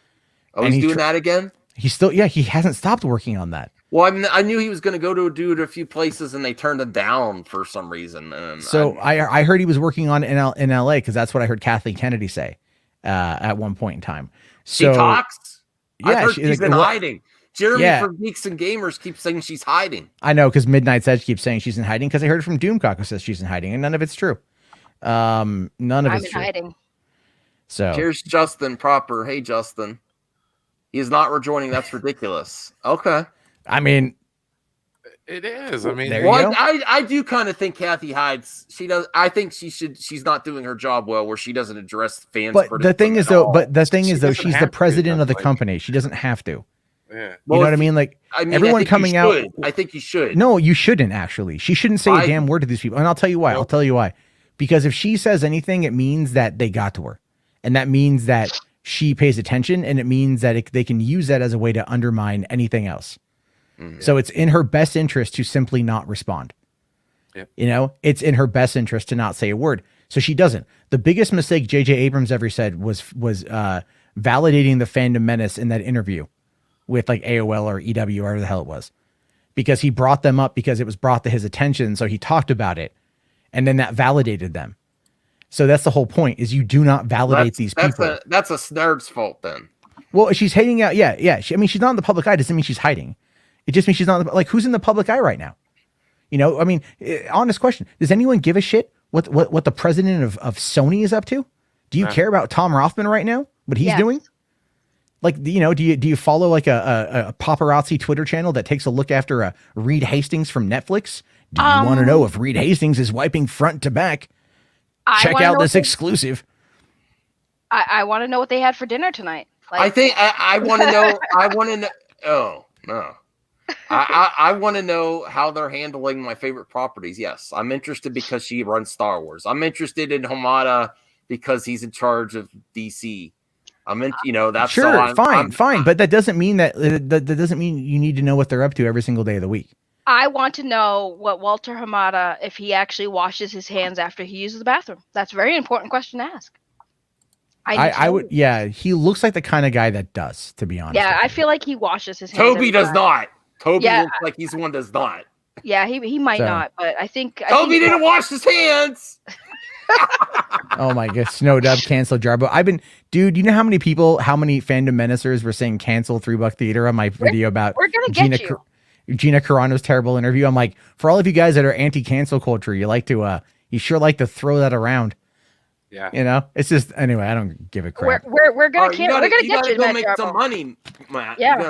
Oh, he's doing that again? He's still, he hasn't stopped working on that. Well, I knew he was going to go to do it a few places, and they turned him down for some reason. And so I heard he was working on in LA because that's what I heard Kathleen Kennedy say at one point in time. So, she talks. Yeah, I heard she's been hiding. Jeremy from Geeks and Gamers keeps saying she's hiding. I know because Midnight's Edge keeps saying she's in hiding because I heard it from Doomcock who says she's in hiding, and none of it's true. None of it's true. Hiding. So here's Justin proper. Hey, Justin. He is not rejoining. That's ridiculous. Okay. I mean, it is. I mean, I do kind of think Kathy hides. She does. I think she's not doing her job well, where she doesn't address fans. But the thing is, she's the president of the company. She doesn't have to. Yeah. Well, you know what I mean? Like everyone coming out. I think you should. No, you shouldn't actually. She shouldn't say a damn word to these people. And I'll tell you why. I'll tell you why. Because if she says anything, it means that they got to her, and that means that she pays attention, and it means that they can use that as a way to undermine anything else. Mm-hmm. So it's in her best interest to simply not respond. Yep. It's in her best interest to not say a word. So she doesn't. The biggest mistake J.J. Abrams ever said was validating the fandom menace in that interview with like AOL or EW, or whatever the hell it was, because he brought them up because it was brought to his attention. So he talked about it. and then that validated them. So that's the whole point: is you do not validate these people. That's a nerd's fault then. Well, she's hating out. Yeah. I mean, she's not in the public eye. Doesn't mean she's hiding. It just means she's not like, who's in the public eye right now. You know, I mean, honest question: does anyone give a shit what the president of Sony is up to? Do you care about Tom Rothman right now? What he's doing? Like, you know, do you follow like a paparazzi Twitter channel that takes a look after Reed Hastings from Netflix? Do you want to know if Reed Hastings is wiping front to back? Check out this exclusive. I want to know what they had for dinner tonight. Like, I think I want to know. I want to know. Oh no. I want to know how they're handling my favorite properties. Yes, I'm interested because she runs Star Wars. I'm interested in Hamada because he's in charge of DC. That's sure, fine, but that doesn't mean that doesn't mean you need to know what they're up to every single day of the week. I want to know what Walter Hamada, if he actually washes his hands after he uses the bathroom. That's a very important question to ask. I would, yeah. He looks like the kind of guy that does, to be honest. Yeah, I feel like he washes his hands. Toby does not. Toby looks like he's the one does not. Yeah, he might not, but I think Toby didn't wash his hands. Oh my god, Snow Dub cancel Jarbo. Dude, you know how many fandom menacers were saying cancel 3 Buck Theater on my video about we're gonna get you. Gina Carano's terrible interview. I'm like, for all of you guys that are anti-cancel culture, you sure like to throw that around. Yeah. You know, it's just, anyway, I don't give a crap. We're gonna get you. Go make some money, Matt. Yeah.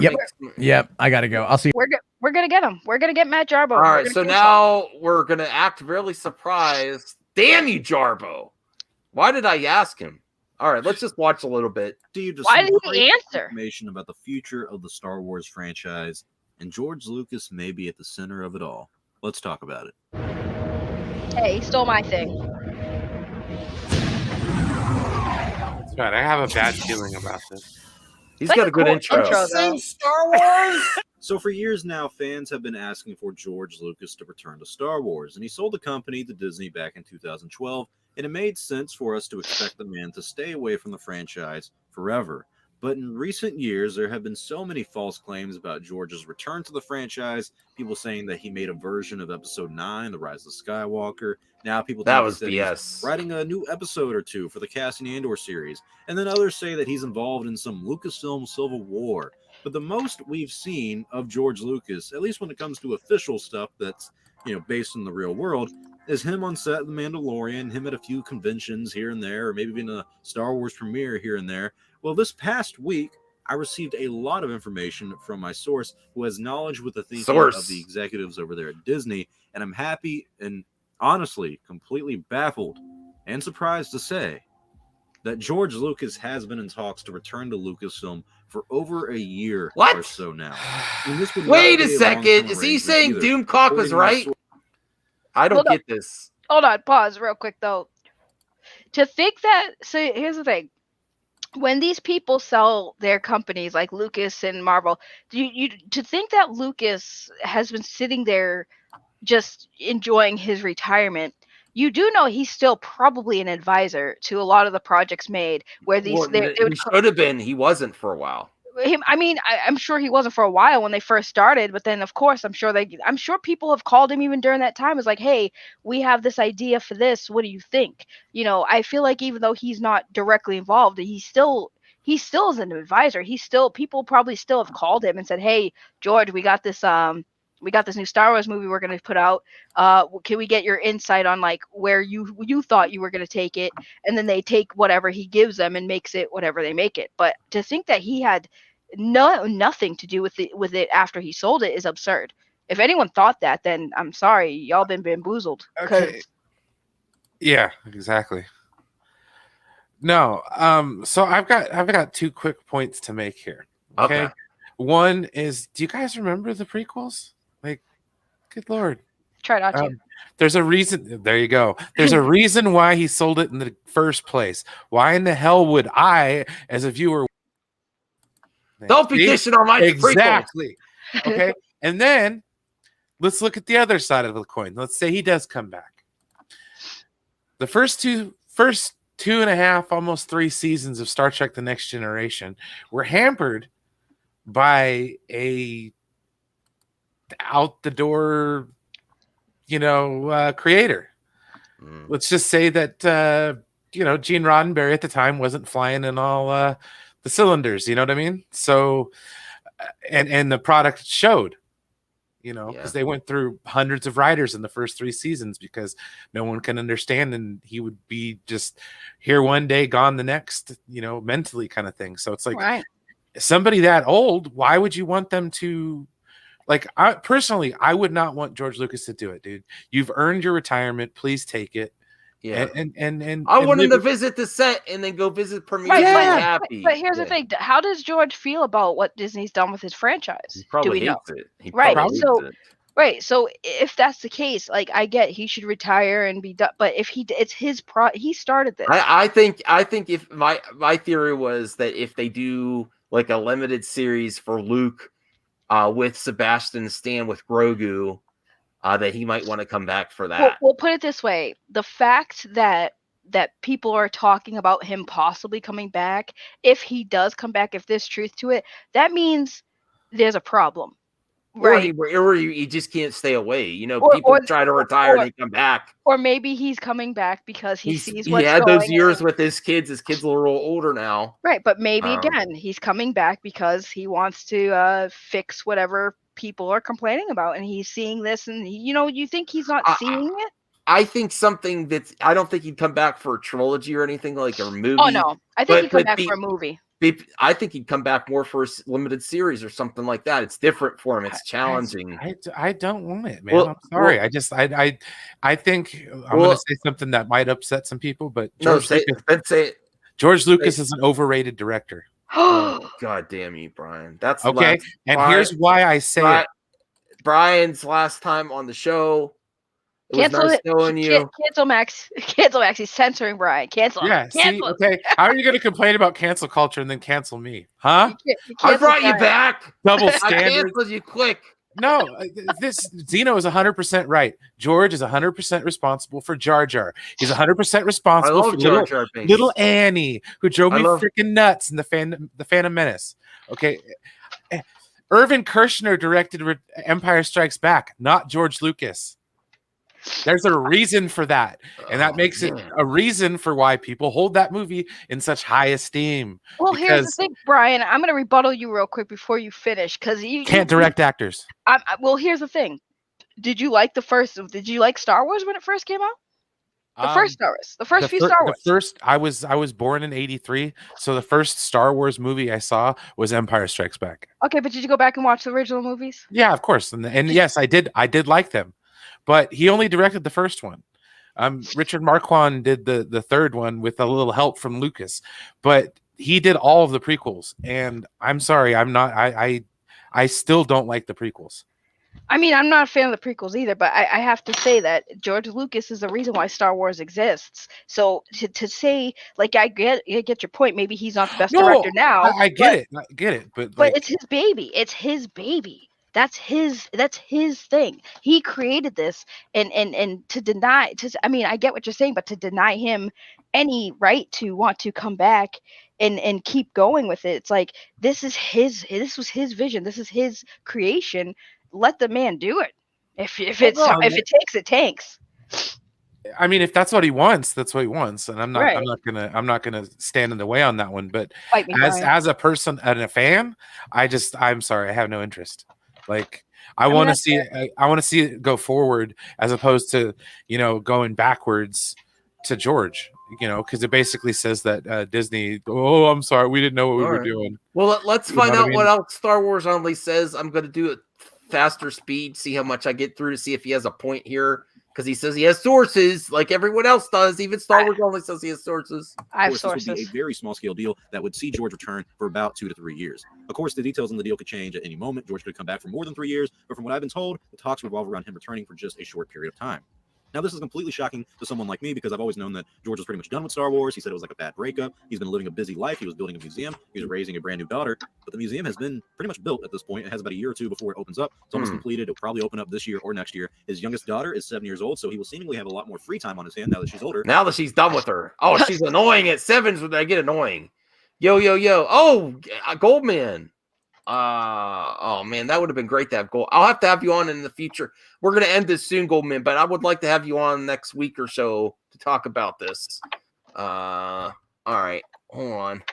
Yep. I gotta go. I'll see you. We're gonna get him. We're gonna get Matt Jarbo. All right. So now we're gonna act really surprised. Damn you, Jarbo. Why did I ask him? All right, let's just watch a little bit. Why did he answer? Information about the future of the Star Wars franchise, and George Lucas may be at the center of it all. Let's talk about it. Hey, he stole my thing. That's right. I have a bad feeling about this. He's got a good intro. Same Star Wars. So for years now, fans have been asking for George Lucas to return to Star Wars, and he sold the company to Disney back in 2012, and it made sense for us to expect the man to stay away from the franchise forever. But in recent years, there have been so many false claims about George's return to the franchise. People saying that he made a version of Episode 9, The Rise of Skywalker. Now people that think was BS. he's writing a new episode or two for the Cassian Andor series. And then others say that he's involved in some Lucasfilm Civil War. But the most we've seen of George Lucas, at least when it comes to official stuff that's, based in the real world, is him on set of The Mandalorian, him at a few conventions here and there, or maybe even a Star Wars premiere here and there. Well, this past week, I received a lot of information from my source who has knowledge with the thinking of the executives over there at Disney, and I'm happy and honestly completely baffled and surprised to say that George Lucas has been in talks to return to Lucasfilm for over a year or so now. Wait a second. Is he saying Doomcock was right? I don't get this. Hold on. Pause real quick, though. To think that... So here's the thing. When these people sell their companies like Lucas and Marvel, to think that Lucas has been sitting there just enjoying his retirement, you do know he's still probably an advisor to a lot of the projects made where these he should have been. He wasn't for a while. I'm sure he wasn't for a while when they first started, but then of course I'm sure people have called him even during that time. It's like, hey, we have this idea for this. What do you think? I feel like even though he's not directly involved, he still is an advisor. People probably still have called him and said, hey, George, we got this new Star Wars movie we're going to put out. Can we get your insight on like where you thought you were going to take it? And then they take whatever he gives them and makes it whatever they make it. But to think that he had nothing to do with it after he sold it is absurd. If anyone thought that, then I'm sorry, y'all been bamboozled. Okay. Yeah, exactly. No, so I've got 2 quick points to make here. Okay. One is, do you guys remember the prequels? Like, good Lord. Try not to. There's a reason. There you go. There's a reason why he sold it in the first place. Why in the hell would I, as a viewer, don't be dishing on my exactly. Okay. And then let's look at the other side of the coin. Let's say he does come back. The first two and a half, almost 3 seasons of Star Trek: The Next Generation were hampered by a out the door, creator. let's just say that Gene Roddenberry at the time wasn't flying in all the cylinders. You know what I mean? So, and the product showed. Because they went through hundreds of writers in the first 3 seasons because no one can understand, and he would be just here one day, gone the next, mentally kind of thing. So it's like somebody that old, why would you want them to, like, I would not want George Lucas to do it, dude. You've earned your retirement. Please take it. Yeah. And I want him to visit the set and then go visit premiere. Happy. But here's the thing. How does George feel about what Disney's done with his franchise? He probably hates it. So if that's the case, like, I get he should retire and be done, but if it's his he started this. I think if my theory was that if they do like a limited series for Luke with Sebastian Stan with Grogu, that he might want to come back for that. We'll put it this way. The fact that people are talking about him possibly coming back, if he does come back, if there's truth to it, that means there's a problem. Right. Or he just can't stay away. People try to retire and they come back. Or maybe he's coming back because he sees what's he had going those years on. with his kids. His kids are a little older now. Right. But maybe again, he's coming back because he wants to fix whatever people are complaining about, and he's seeing this, and you think he's not seeing it? I think something I don't think he'd come back for a trilogy or anything like a movie. Oh no, I think he'd come back for a movie. I think he'd come back more for a limited series or something like that. It's different for him. It's challenging. I don't want it, man. I'm sorry. I think I'm going to say something that might upset some people, but say it. George Lucas is an overrated director. Oh, God damn you, Brian. That's okay. And here's why I say it. Brian's last time on the show. Cancel Max. Cancel Max. He's censoring Brian. Cancel. Yeah. Cancel. Okay. How are you going to complain about cancel culture and then cancel me? Huh? I brought you back. Double standard. I canceled you quick. No, Zeno is 100% right. George is 100% responsible for Jar Jar. He's 100% responsible for little Annie, who drove me freaking nuts in the Phantom Menace. Okay. Irvin Kershner directed Empire Strikes Back, not George Lucas. There's a reason for that, and that makes it a reason for why people hold that movie in such high esteem. Well, here's the thing, Brian. I'm going to rebuttal you real quick before you finish, because you can't direct actors. Well, here's the thing. Did you like Star Wars when it first came out? The first Star Wars, the first few Star Wars. The first, I was born in '83, so the first Star Wars movie I saw was Empire Strikes Back. Okay, but did you go back and watch the original movies? Yeah, of course, and yes, I did. I did like them. But he only directed the first one. Richard Marquand did the third one with a little help from Lucas, but he did all of the prequels. And I'm sorry, I still don't like the prequels. I mean, I'm not a fan of the prequels either, but I have to say that George Lucas is the reason why Star Wars exists. So to say, like, I get your point. Maybe he's not the best director now. I get it. But it's his baby. It's his baby. That's his thing. He created this, and I get what you're saying, but to deny him any right to want to come back and keep going with it, it's like this was his vision. This is his creation. Let the man do it. If it takes, it tanks. I mean, if that's what he wants, that's what he wants, and I'm not gonna stand in the way on that one. But as a person and a fan, I'm sorry, I have no interest. Like, I want to see it go forward as opposed to, going backwards to George, because it basically says that Disney, I'm sorry, we didn't know what we were doing. Well, let's find out what else Star Wars only says. I'm going to do it faster speed, see how much I get through to see if he has a point here. Because he says he has sources, like everyone else does. Even Star Wars only says he has sources. I have sources. This would be a very small scale deal that would see George return for about 2 to 3 years. Of course, the details on the deal could change at any moment. George could come back for more than 3 years, but from what I've been told, the talks revolve around him returning for just a short period of time. Now, this is completely shocking to someone like me because I've always known that George was pretty much done with Star Wars. He said it was like a bad breakup. He's been living a busy life. He was building a museum. He was raising a brand new daughter. But the museum has been pretty much built at this point. It has about a year or two before it opens up. It's almost completed. It'll probably open up this year or next year. His youngest daughter is 7 years old, so he will seemingly have a lot more free time on his hand now that she's older. Now that she's done with her. Oh, she's annoying at 7s when I get annoying. Yo. Oh, Goldman. Oh man, that would have been great to have Gold. I'll have to have you on in the future. We're gonna end this soon, Goldman, but I would like to have you on next week or so to talk about this. All right, hold on.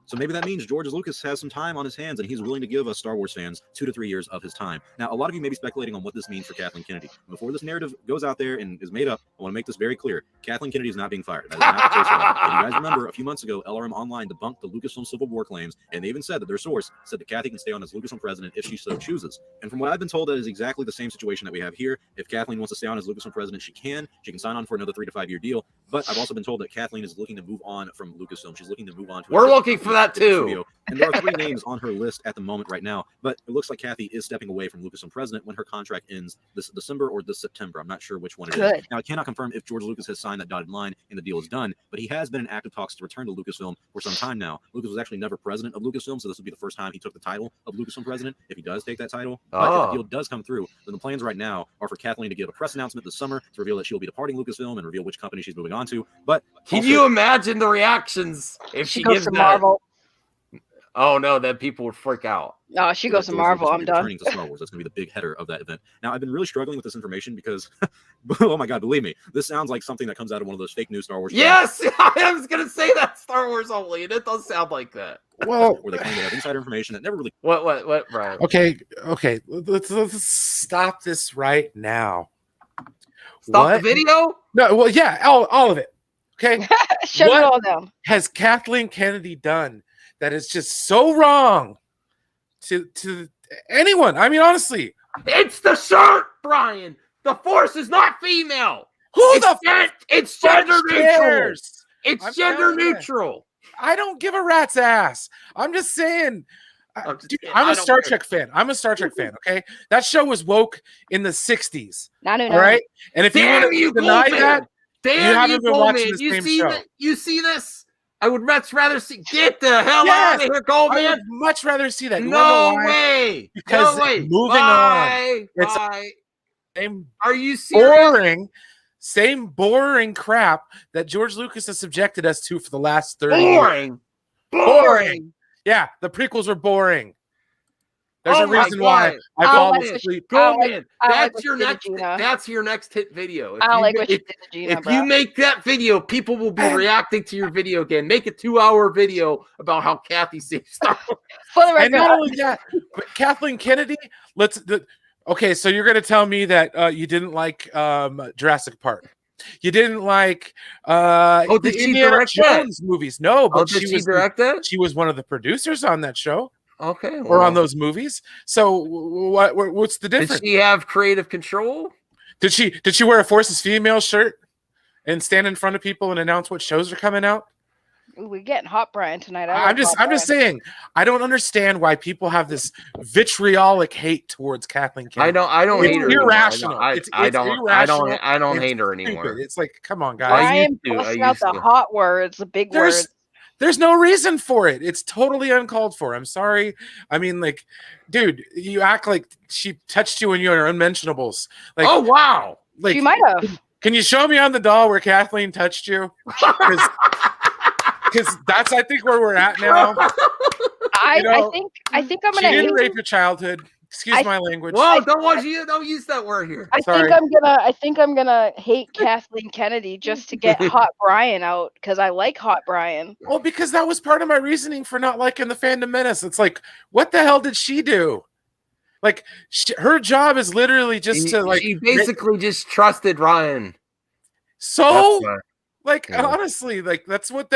So maybe that means George Lucas has some time on his hands and he's willing to give us Star Wars fans 2 to 3 years of his time. Now, a lot of you may be speculating on what this means for Kathleen Kennedy. Before this narrative goes out there and is made up, I want to make this very clear. Kathleen Kennedy is not being fired. That is not the case at all. If you guys remember, a few months ago, LRM Online debunked the Lucasfilm Civil War claims, and they even said that their source said that Kathy can stay on as Lucasfilm president if she so chooses. And from what I've been told, that is exactly the same situation that we have here. If Kathleen wants to stay on as Lucasfilm president, she can. She can sign on for another 3 to 5 year deal. But I've also been told that Kathleen is looking to move on from Lucasfilm. She's looking to move on to We're looking for that too. Studio. And there are 3 names on her list at the moment right now, but it looks like Kathy is stepping away from Lucasfilm president when her contract ends this December or this September. I'm not sure which one it is. Now, I cannot confirm if George Lucas has signed that dotted line and the deal is done, but he has been in active talks to return to Lucasfilm for some time now. Lucas was actually never president of Lucasfilm, so this would be the first time he took the title of Lucasfilm president, if he does take that title. But if the deal does come through, then the plans right now are for Kathleen to give a press announcement this summer to reveal that she'll be departing Lucasfilm and reveal which company she's moving on to. But can you imagine the reactions if she goes gives to that? Marvel. Oh no, then people would freak out. Oh, she goes to Marvel. I'm done. Returning to Star Wars. That's going to be the big header of that event. Now, I've been really struggling with this information because, oh my God, believe me, this sounds like something that comes out of one of those fake news Star Wars. Yes, I was going to say that Star Wars only, and it does sound like that. Well, where they claim they have insider information that never really. What, Brian? Okay. Let's stop this right now. Stop the video? No, well, yeah, all of it. Okay. Shut it all down. Has Kathleen Kennedy done that is just so wrong to anyone? I mean, honestly, it's the shirt, Brian. The Force is not female. It's gender neutral. It's gender neutral. I don't give a rat's ass. I'm just saying. I'm a Star Trek fan. Okay, that show was woke in the '60s. No. All right, and if you want to deny that, you haven't been watching the same show. You see this? I would much rather see. Get the hell out of here, Goldman. I would much rather see that. No way. Because moving on. Are you serious? Same boring crap that George Lucas has subjected us to for the last 30 years. Boring. Yeah, the prequels were boring. There's a reason why I fall asleep. Goldman, that's your next hit video. I don't like what you did to Gina, if you make that video, people will be reacting to your video again. Make a 2-hour video about how Kathy saved Star Wars. For the record, and not only that, but Kathleen Kennedy. Okay, so you're going to tell me that you didn't like Jurassic Park. You didn't like the Indiana Jones movies. No, but did she direct that? She was one of the producers on that show. Okay, or on those movies. So what's the difference? Did she have creative control? Did she wear a Forces Female shirt and stand in front of people and announce what shows are coming out? Ooh, we're getting hot, Brian, tonight. I'm just saying. I don't understand why people have this vitriolic hate towards Kathleen Kennedy. I don't hate her. Irrational. I don't hate her anymore. It's like, come on, guys. Brian busting out the hot words, the big words. There's no reason for it. It's totally uncalled for. I'm sorry. I mean, like, dude, you act like she touched you when you were unmentionables. Like, oh wow, like she might have. Can you show me on the doll where Kathleen touched you? Because that's, I think, where we're at now. I think I'm gonna. She didn't rape your childhood. Excuse my language. Whoa! Don't use that word here. I think I'm gonna hate Kathleen Kennedy just to get Hot Brian out because I like Hot Brian. Well, because that was part of my reasoning for not liking the Phantom Menace. It's like, what the hell did she do? Like, her job is literally just she basically just trusted Ryan. So, honestly, like that's what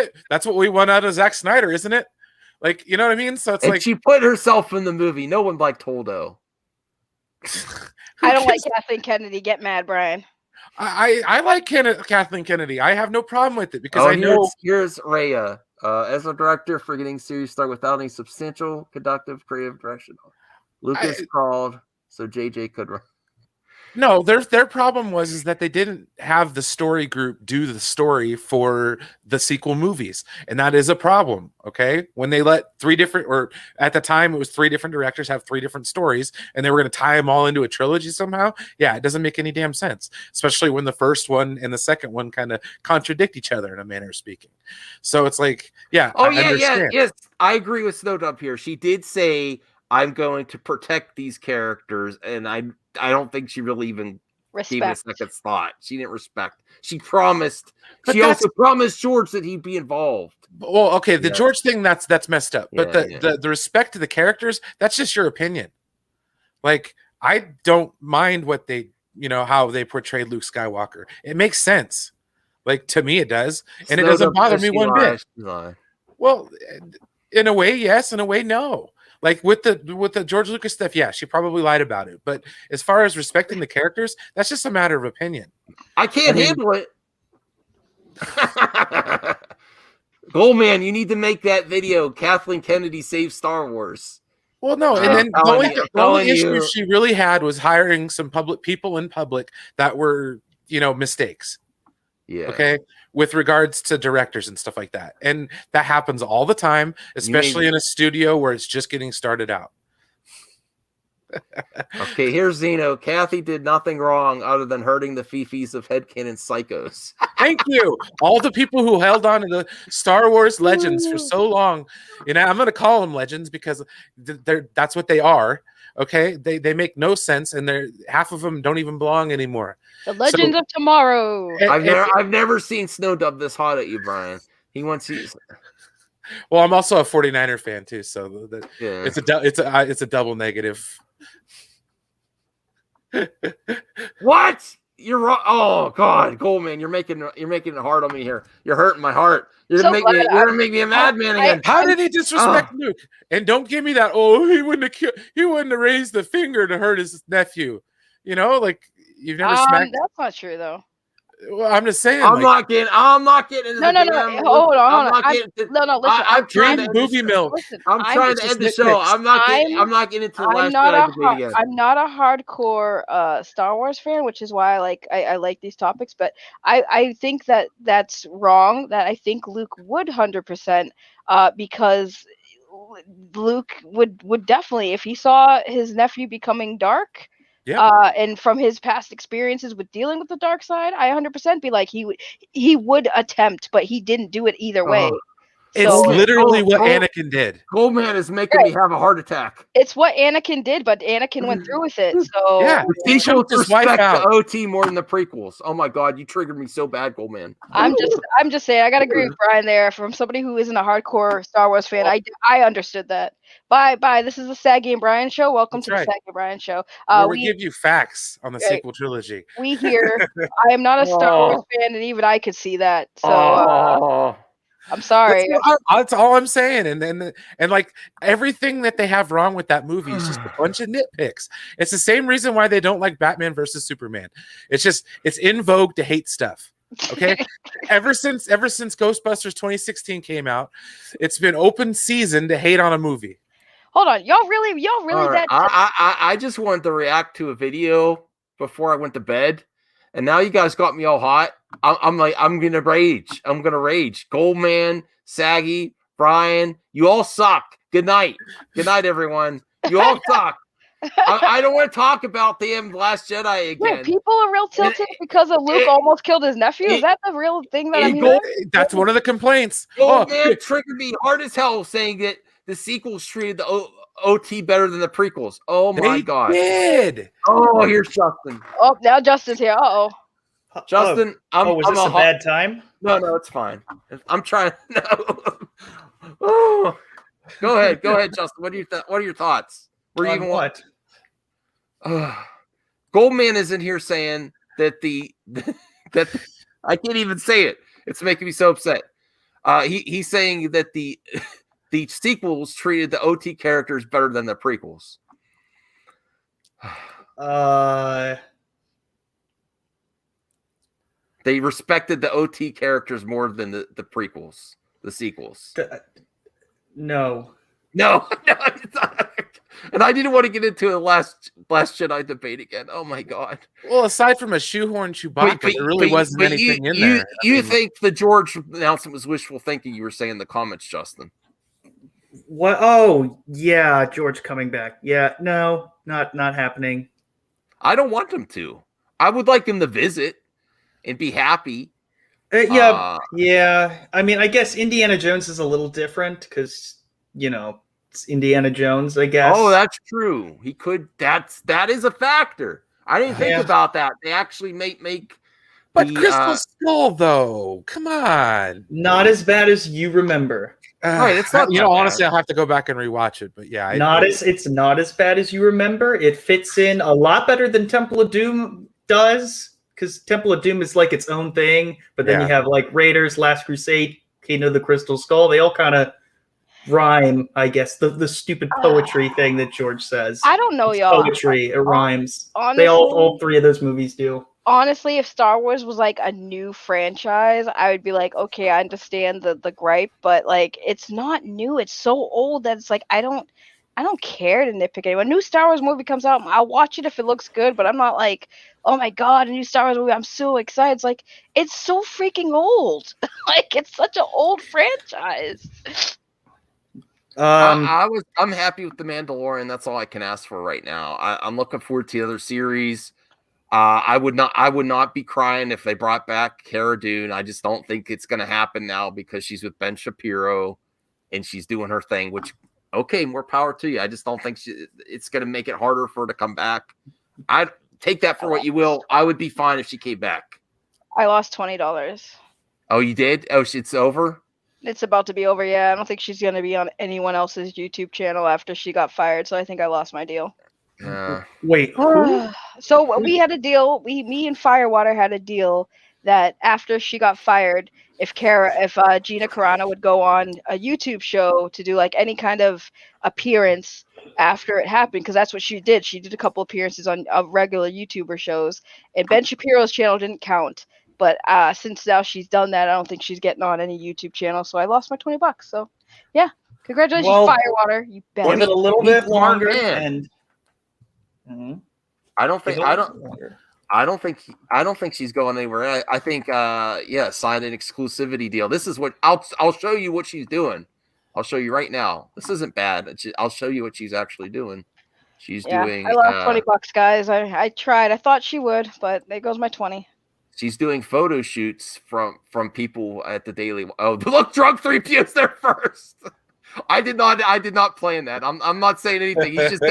we want out of Zack Snyder, isn't it? Like, you know what I mean? So it's like she put herself in the movie. No one liked Holdo. I don't like Kathleen Kennedy. Get mad, Brian. I like Kathleen Kennedy. I have no problem with it because I know. Here's Rhea. As a director, forgetting series start without any substantial conductive creative direction. Lucas called so JJ could run. No, their problem was that they didn't have the story group do the story for the sequel movies, and that is a problem. Okay, when they let three different, or at the time it was three different directors have three different stories, and they were going to tie them all into a trilogy somehow. Yeah, it doesn't make any damn sense, especially when the first one and the second one kind of contradict each other in a manner of speaking. So it's like, yeah, Oh I yeah, understand. yes. I agree with Snowdub here. She did say, "I'm going to protect these characters," and I don't think she really even gave it a Respect. second's thought. She didn't respect. She promised. But She also promised George that he'd be involved. Well, okay, the Yeah. George thing that's messed up. But Yeah, the respect to the characters, that's just your opinion. Like, I don't mind what they, how they portrayed Luke Skywalker. It makes sense. Like, to me it does, and it doesn't bother me one bit. Well, in a way, yes, in a way, no. Like with the George Lucas stuff, yeah, she probably lied about it. But as far as respecting the characters, that's just a matter of opinion. I can't handle it. Goldman, you need to make that video. Kathleen Kennedy saves Star Wars. Well, no, and then the only issue she really had was hiring some people in public that were, mistakes. Yeah. Okay. With regards to directors and stuff like that. And that happens all the time, especially in a studio where it's just getting started out. Okay, here's Zeno. Kathy did nothing wrong other than hurting the fifis of headcanon psychos. Thank you. All the people who held on to the Star Wars legends for so long. I'm going to call them legends because that's what they are. Okay. They make no sense, and half of them don't even belong anymore. The Legends of Tomorrow. I've never seen Snowdub this hot at you, Brian. He wants you. Well, I'm also a 49er fan too, so Yeah. it's a double negative. What? You're wrong. Oh God, Goldman, you're making it hard on me here. You're hurting my heart. You're gonna make me a madman again. How did he disrespect Luke? And don't give me that. Oh, he wouldn't have raised the finger to hurt his nephew. Like you've never smacked. That's not true though. Well, I'm just saying. I'm not getting into No. Hold on. Listen. I'm trying to movie milk. Listen, I'm trying to end the show. I'm not getting into the last Jedi debate again. I'm not a hardcore Star Wars fan, which is why I like these topics. But I think that's wrong. That I think Luke would 100% because Luke would definitely, if he saw his nephew becoming dark. Yeah. And from his past experiences with dealing with the dark side, I 100% be like he would attempt, but he didn't do it either way. It's literally what Anakin did. Goldman is making me have a heart attack. It's what Anakin did, but Anakin went through with it. So yeah, he choked his wife out. The OT more than the prequels. Oh my God, you triggered me so bad, Goldman. I'm just saying. I gotta agree with Brian there. From somebody who isn't a hardcore Star Wars fan, I understood that. Bye. This is the Saggy and Brian show. Welcome to the Saggy and Brian show. We give you facts on the sequel trilogy. We hear. I am not a Star Wars fan, and even I could see that. So. I'm sorry. That's all I'm saying. And like everything that they have wrong with that movie is just a bunch of nitpicks. It's the same reason why they don't like Batman versus Superman. It's in vogue to hate stuff. Okay. ever since Ghostbusters 2016 came out, it's been open season to hate on a movie. Hold on. Y'all really right. I just wanted to react to a video before I went to bed. And now you guys got me all hot. I'm gonna rage. I'm gonna rage. Goldman, Saggy, Brian, you all suck. Good night. Good night, everyone. You all suck. I don't want to talk about the Last Jedi again. Wait, people are real tilted because of Luke almost killed his nephew. Is that the real thing that I'm hearing? That's one of the complaints. Goldman triggered me hard as hell saying that the sequels treated the OT better than the prequels. Oh my God. Did. Oh, here's Justin. Oh, now Justin's here. Uh-oh. Justin, was this a bad time? No, it's fine. I'm trying. No. Oh, go ahead, Justin. What are your thoughts? What? Goldman is in here saying that that I can't even say it. It's making me so upset. He's saying that the sequels treated the OT characters better than the prequels. They respected the OT characters more than the prequels, the sequels. No. No. And I didn't want to get into the last Jedi debate again. Oh my god! Well, aside from a shoehorn Chewbacca, there really wasn't anything in there. You think the George announcement was wishful thinking? You were saying in the comments, Justin. What? Oh, yeah, George coming back. Yeah, no, not happening. I don't want him to. I would like him to visit and be happy. Yeah. I mean, I guess Indiana Jones is a little different because it's Indiana Jones. I guess. Oh, that's true. He could. That is a factor. I didn't think about that. They actually make. But Crystal Skull, though, come on, not as bad as you remember. Right, it's not. Honestly, I'll have to go back and rewatch it. But yeah, it's not as bad as you remember. It fits in a lot better than Temple of Doom does, because Temple of Doom is like its own thing. But then you have like Raiders, Last Crusade, Kingdom of the Crystal Skull. They all kind of rhyme, I guess. The stupid poetry thing that George says. I don't know, y'all. Poetry, it rhymes. Honestly, they all three of those movies do. Honestly, if Star Wars was like a new franchise, I would be like, okay, I understand the gripe, but like it's not new. It's so old that it's like I don't care to nitpick anyone. A new Star Wars movie comes out, I'll watch it if it looks good, but I'm not like, oh my god, a new Star Wars movie, I'm so excited. It's like it's so freaking old. Like it's such an old franchise. I'm happy with The Mandalorian. That's all I can ask for right now. I'm looking forward to the other series. I would not be crying if they brought back Cara Dune. I just don't think it's going to happen now because she's with Ben Shapiro and she's doing her thing, which, okay, more power to you. I just don't think it's going to make it harder for her to come back. I take that for what you will. I would be fine if she came back. I lost $20. Oh, you did? Oh, it's over? It's about to be over, yeah. I don't think she's going to be on anyone else's YouTube channel after she got fired, so I think I lost my deal. Wait, who? So we had a deal. Me and Firewater had a deal that after she got fired, if Gina Carano would go on a YouTube show to do like any kind of appearance after it happened, because that's what she did. She did a couple appearances on regular YouTuber shows, and Ben Shapiro's channel didn't count. But since now she's done that, I don't think she's getting on any YouTube channel. So I lost my $20. So yeah, congratulations, Firewater. You bet. Give it a little bit longer and. Mm-hmm. I don't think she's going anywhere. I think sign an exclusivity deal. This is what I'll show you what she's doing. I'll show you right now. This isn't bad. I'll show you what she's actually doing. She's doing. I lost $20, guys. I tried. I thought she would, but there goes my 20. She's doing photo shoots from people at the Daily. Oh, look, Drunk 3PO's there first. I did not plan that. I'm not saying anything. He's just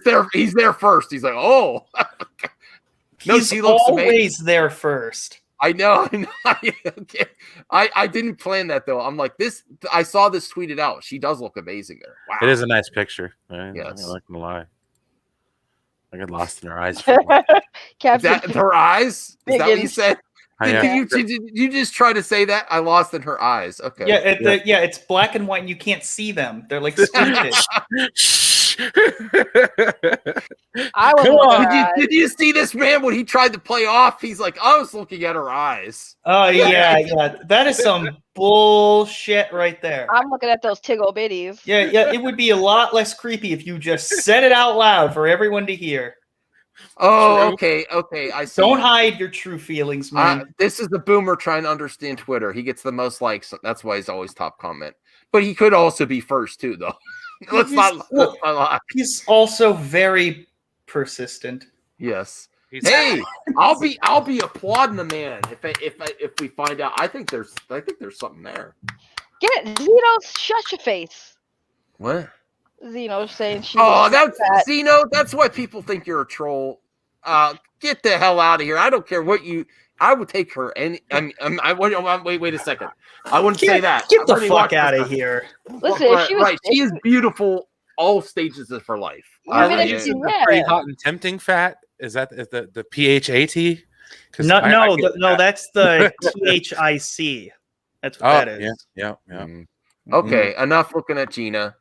there. He's there first. He's like, oh. No, he's always there first. I know. I didn't plan that though. I'm like this. I saw this tweeted out. She does look amazing there. Wow. It is a nice picture. Right? Yes. I'm not gonna lie. I got lost in her eyes. Is that her eyes? Is that what you said? Did you just try to say that? I lost in her eyes. Okay. Yeah, it's black and white and you can't see them. They're like squinted. Did you see this man when he tried to play off? He's like, I was looking at her eyes. Oh, yeah. That is some bullshit right there. I'm looking at those tiggle bitties. Yeah, it would be a lot less creepy if you just said it out loud for everyone to hear. Oh, okay. I see. Don't hide your true feelings, man. This is the boomer trying to understand Twitter. He gets the most likes. That's why he's always top comment. But he could also be first too, though. Let's not lie. He's also very persistent. Yes. Hey, I'll be applauding the man if we find out. I think there's something there. Get it, Zeno, shut your face. What? Zeno saying she. Oh, that's fat. Zeno. That's why people think you're a troll. Get the hell out of here. I don't care what you. I would take her. Wait a second. I wouldn't say that. Get the fuck out of here. Listen, she is beautiful all stages of her life. Pretty hot and tempting fat. Is that the PHAT? No, that's the THIC. That's what that is. Yeah. Okay, enough looking at Gina.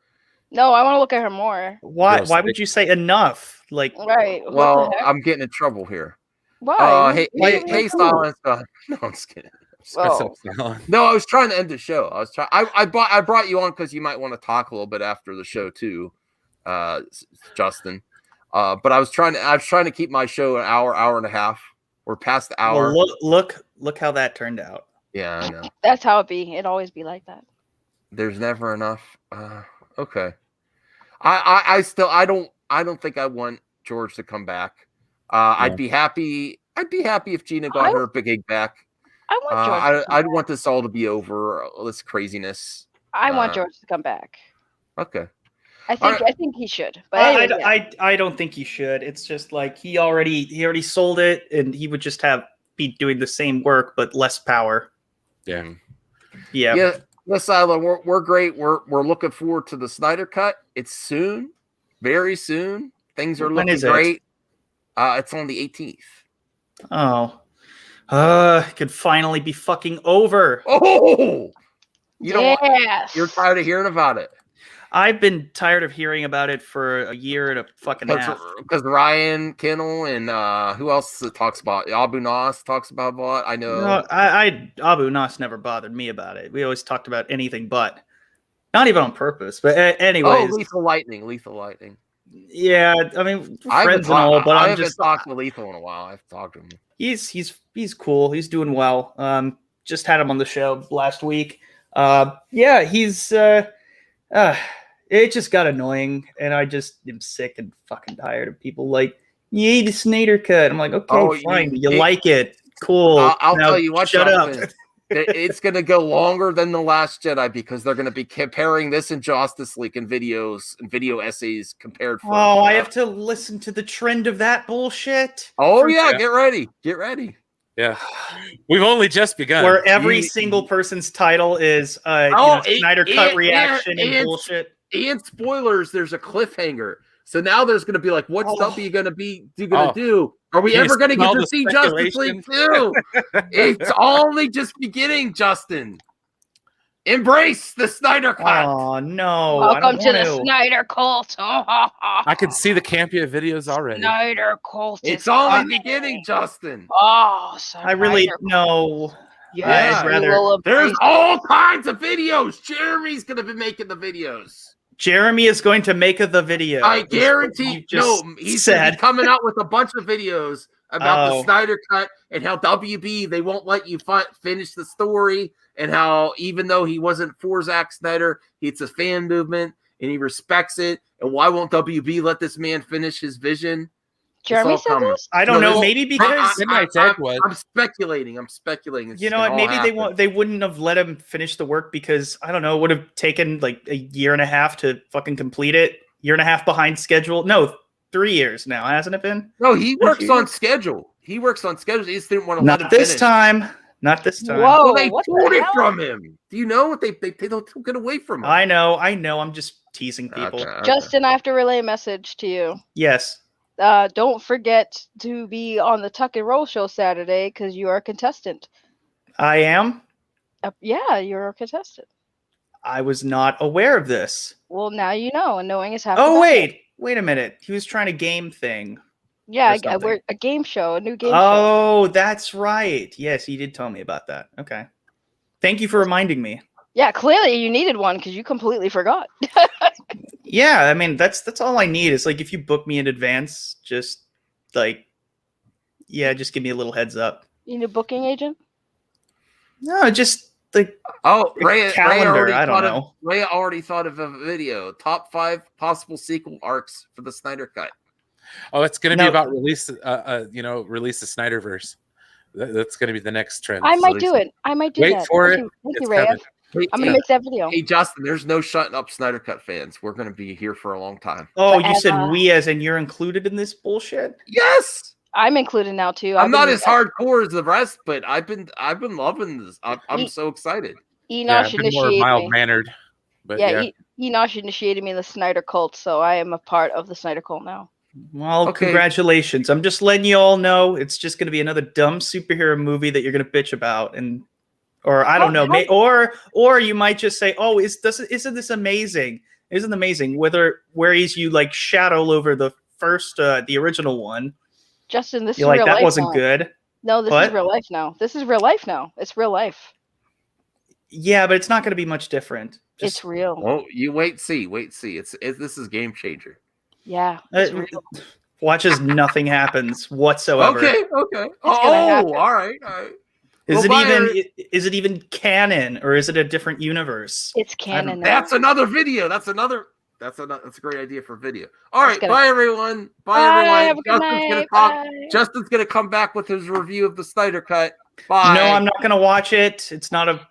No, I want to look at her more. Why would you say enough? Like, right. Well, I'm getting in trouble here. Why? Hey, Stalin. No, I'm just kidding. No, I was trying to end the show. I brought you on because you might want to talk a little bit after the show too. Justin. But I was trying to keep my show an hour and a half. We're past the hour. Well, look how that turned out. Yeah, I know. That's how it be. It always be like that. There's never enough. Okay. I don't think I want George to come back. I'd be happy if Gina got her gig back. I want George. I'd want this all to be over. All this craziness. I want George to come back. Okay. I think he should. But anyway, I don't think he should. It's just like he already sold it, and he would just be doing the same work but less power. Yeah. Yeah. Yes, Isla, we're great. We're looking forward to the Snyder Cut. It's soon, very soon. Things are looking great. It's on the 18th. Oh, it could finally be fucking over. Oh, yes. You're tired of hearing about it. I've been tired of hearing about it for a year and a fucking half. Because Ryan Kinnell and who else talks about Abu Nas talks about it? I know. No, Abu Nas never bothered me about it. We always talked about anything but, not even on purpose. But anyways, Lethal Lightning. Yeah, I mean, friends and all, but I haven't talked to Lethal in a while. I've talked to him. He's cool. He's doing well. Just had him on the show last week. Yeah, he's it just got annoying, and I just am sick and fucking tired of people like, yay, the Snyder Cut. I'm like, okay, fine, you like it, cool. I'll tell you what, shut up. It's going to go longer than The Last Jedi because they're going to be comparing this and Justice League in videos and video essays compared. I have to listen to the trend of that bullshit. Oh yeah, get ready. Yeah, we've only just begun. Where every single person's title is Snyder Cut reaction and bullshit. And spoilers, there's a cliffhanger. So now there's going to be like, what's W going to do? Are we ever going to get to see Justice League 2? It's only just beginning, Justin. Embrace the Snyder Cut. Oh, no. Welcome to the Snyder Cult. I can see the Campia videos already. Snyder Cult. It's only beginning, Justin. Oh, I really know. Yeah, there's all kinds of videos. Jeremy's going to be making the videos. Jeremy is going to make the video. I guarantee. He's coming out with a bunch of videos about the Snyder Cut and how WB, they won't let you finish the story, and how even though he wasn't for Zack Snyder, it's a fan movement and he respects it. And why won't WB let this man finish his vision? Jeremy said this? I don't know. Maybe because I'm speculating. You know what? Maybe they wouldn't have let him finish the work because I don't know. It would have taken like a year and a half to fucking complete it. Year and a half behind schedule. No, 3 years now, hasn't it been? No, he works on schedule. He just didn't want to let him this finish. Not this time. Whoa, well, they pulled it from him. Do you know what they took it away from him? I know. I'm just teasing people. Okay. Justin, I have to relay a message to you. Yes. Don't forget to be on the Tuck and Roll show Saturday because you are a contestant. I am? Yeah, you're a contestant. I was not aware of this. Well, now you know, and knowing is half. Oh, wait a minute. He was trying a game thing. Yeah, we're a game show, a new game show. Oh, that's right. Yes, he did tell me about that. Okay. Thank you for reminding me. Yeah, clearly you needed one because you completely forgot. Yeah, I mean that's all I need. It's like if you book me in advance, just give me a little heads up. You need a booking agent? No, just like Ray calendar. I don't know. Ray already thought of a video. Top 5 possible sequel arcs for the Snyder Cut. Oh, it's going to be about release the Snyderverse. That's going to be the next trend. I might do it. Wait that. For Thank it. Thank you, Ray. I'm going to make that video. Hey, Justin, there's no shutting up Snyder Cut fans. We're going to be here for a long time. Oh, you said we as in you're included in this bullshit? Yes. I'm included now too. I'm not as hardcore as the rest, but I've been loving this. I'm so excited. Enosh initiated more mild-mannered. But Enosh initiated me in the Snyder Cult, so I am a part of the Snyder Cult now. Well, congratulations. I'm just letting you all know it's just going to be another dumb superhero movie that you're going to bitch about, or I don't know, or you might just say, "Oh, isn't this amazing? Isn't it amazing?" Where you like shat all over the first, the original one. Justin, this is like real that life wasn't now. good. No, this is real life now. This is real life now. It's real life. Yeah, but it's not going to be much different. It's real. Well, you wait, see. This is game changer. Yeah, it's real. Watches nothing happens whatsoever. Okay. gonna Oh, happen. all right. Is Well, it even canon, or is it a different universe? It's canon. now. That's another video. That's a great idea for video. All right, gonna- bye everyone. Bye, Everyone. have a good night. Bye. Justin's gonna come back with his review of the Snyder Cut. Bye. No, I'm not going to watch it. It's not a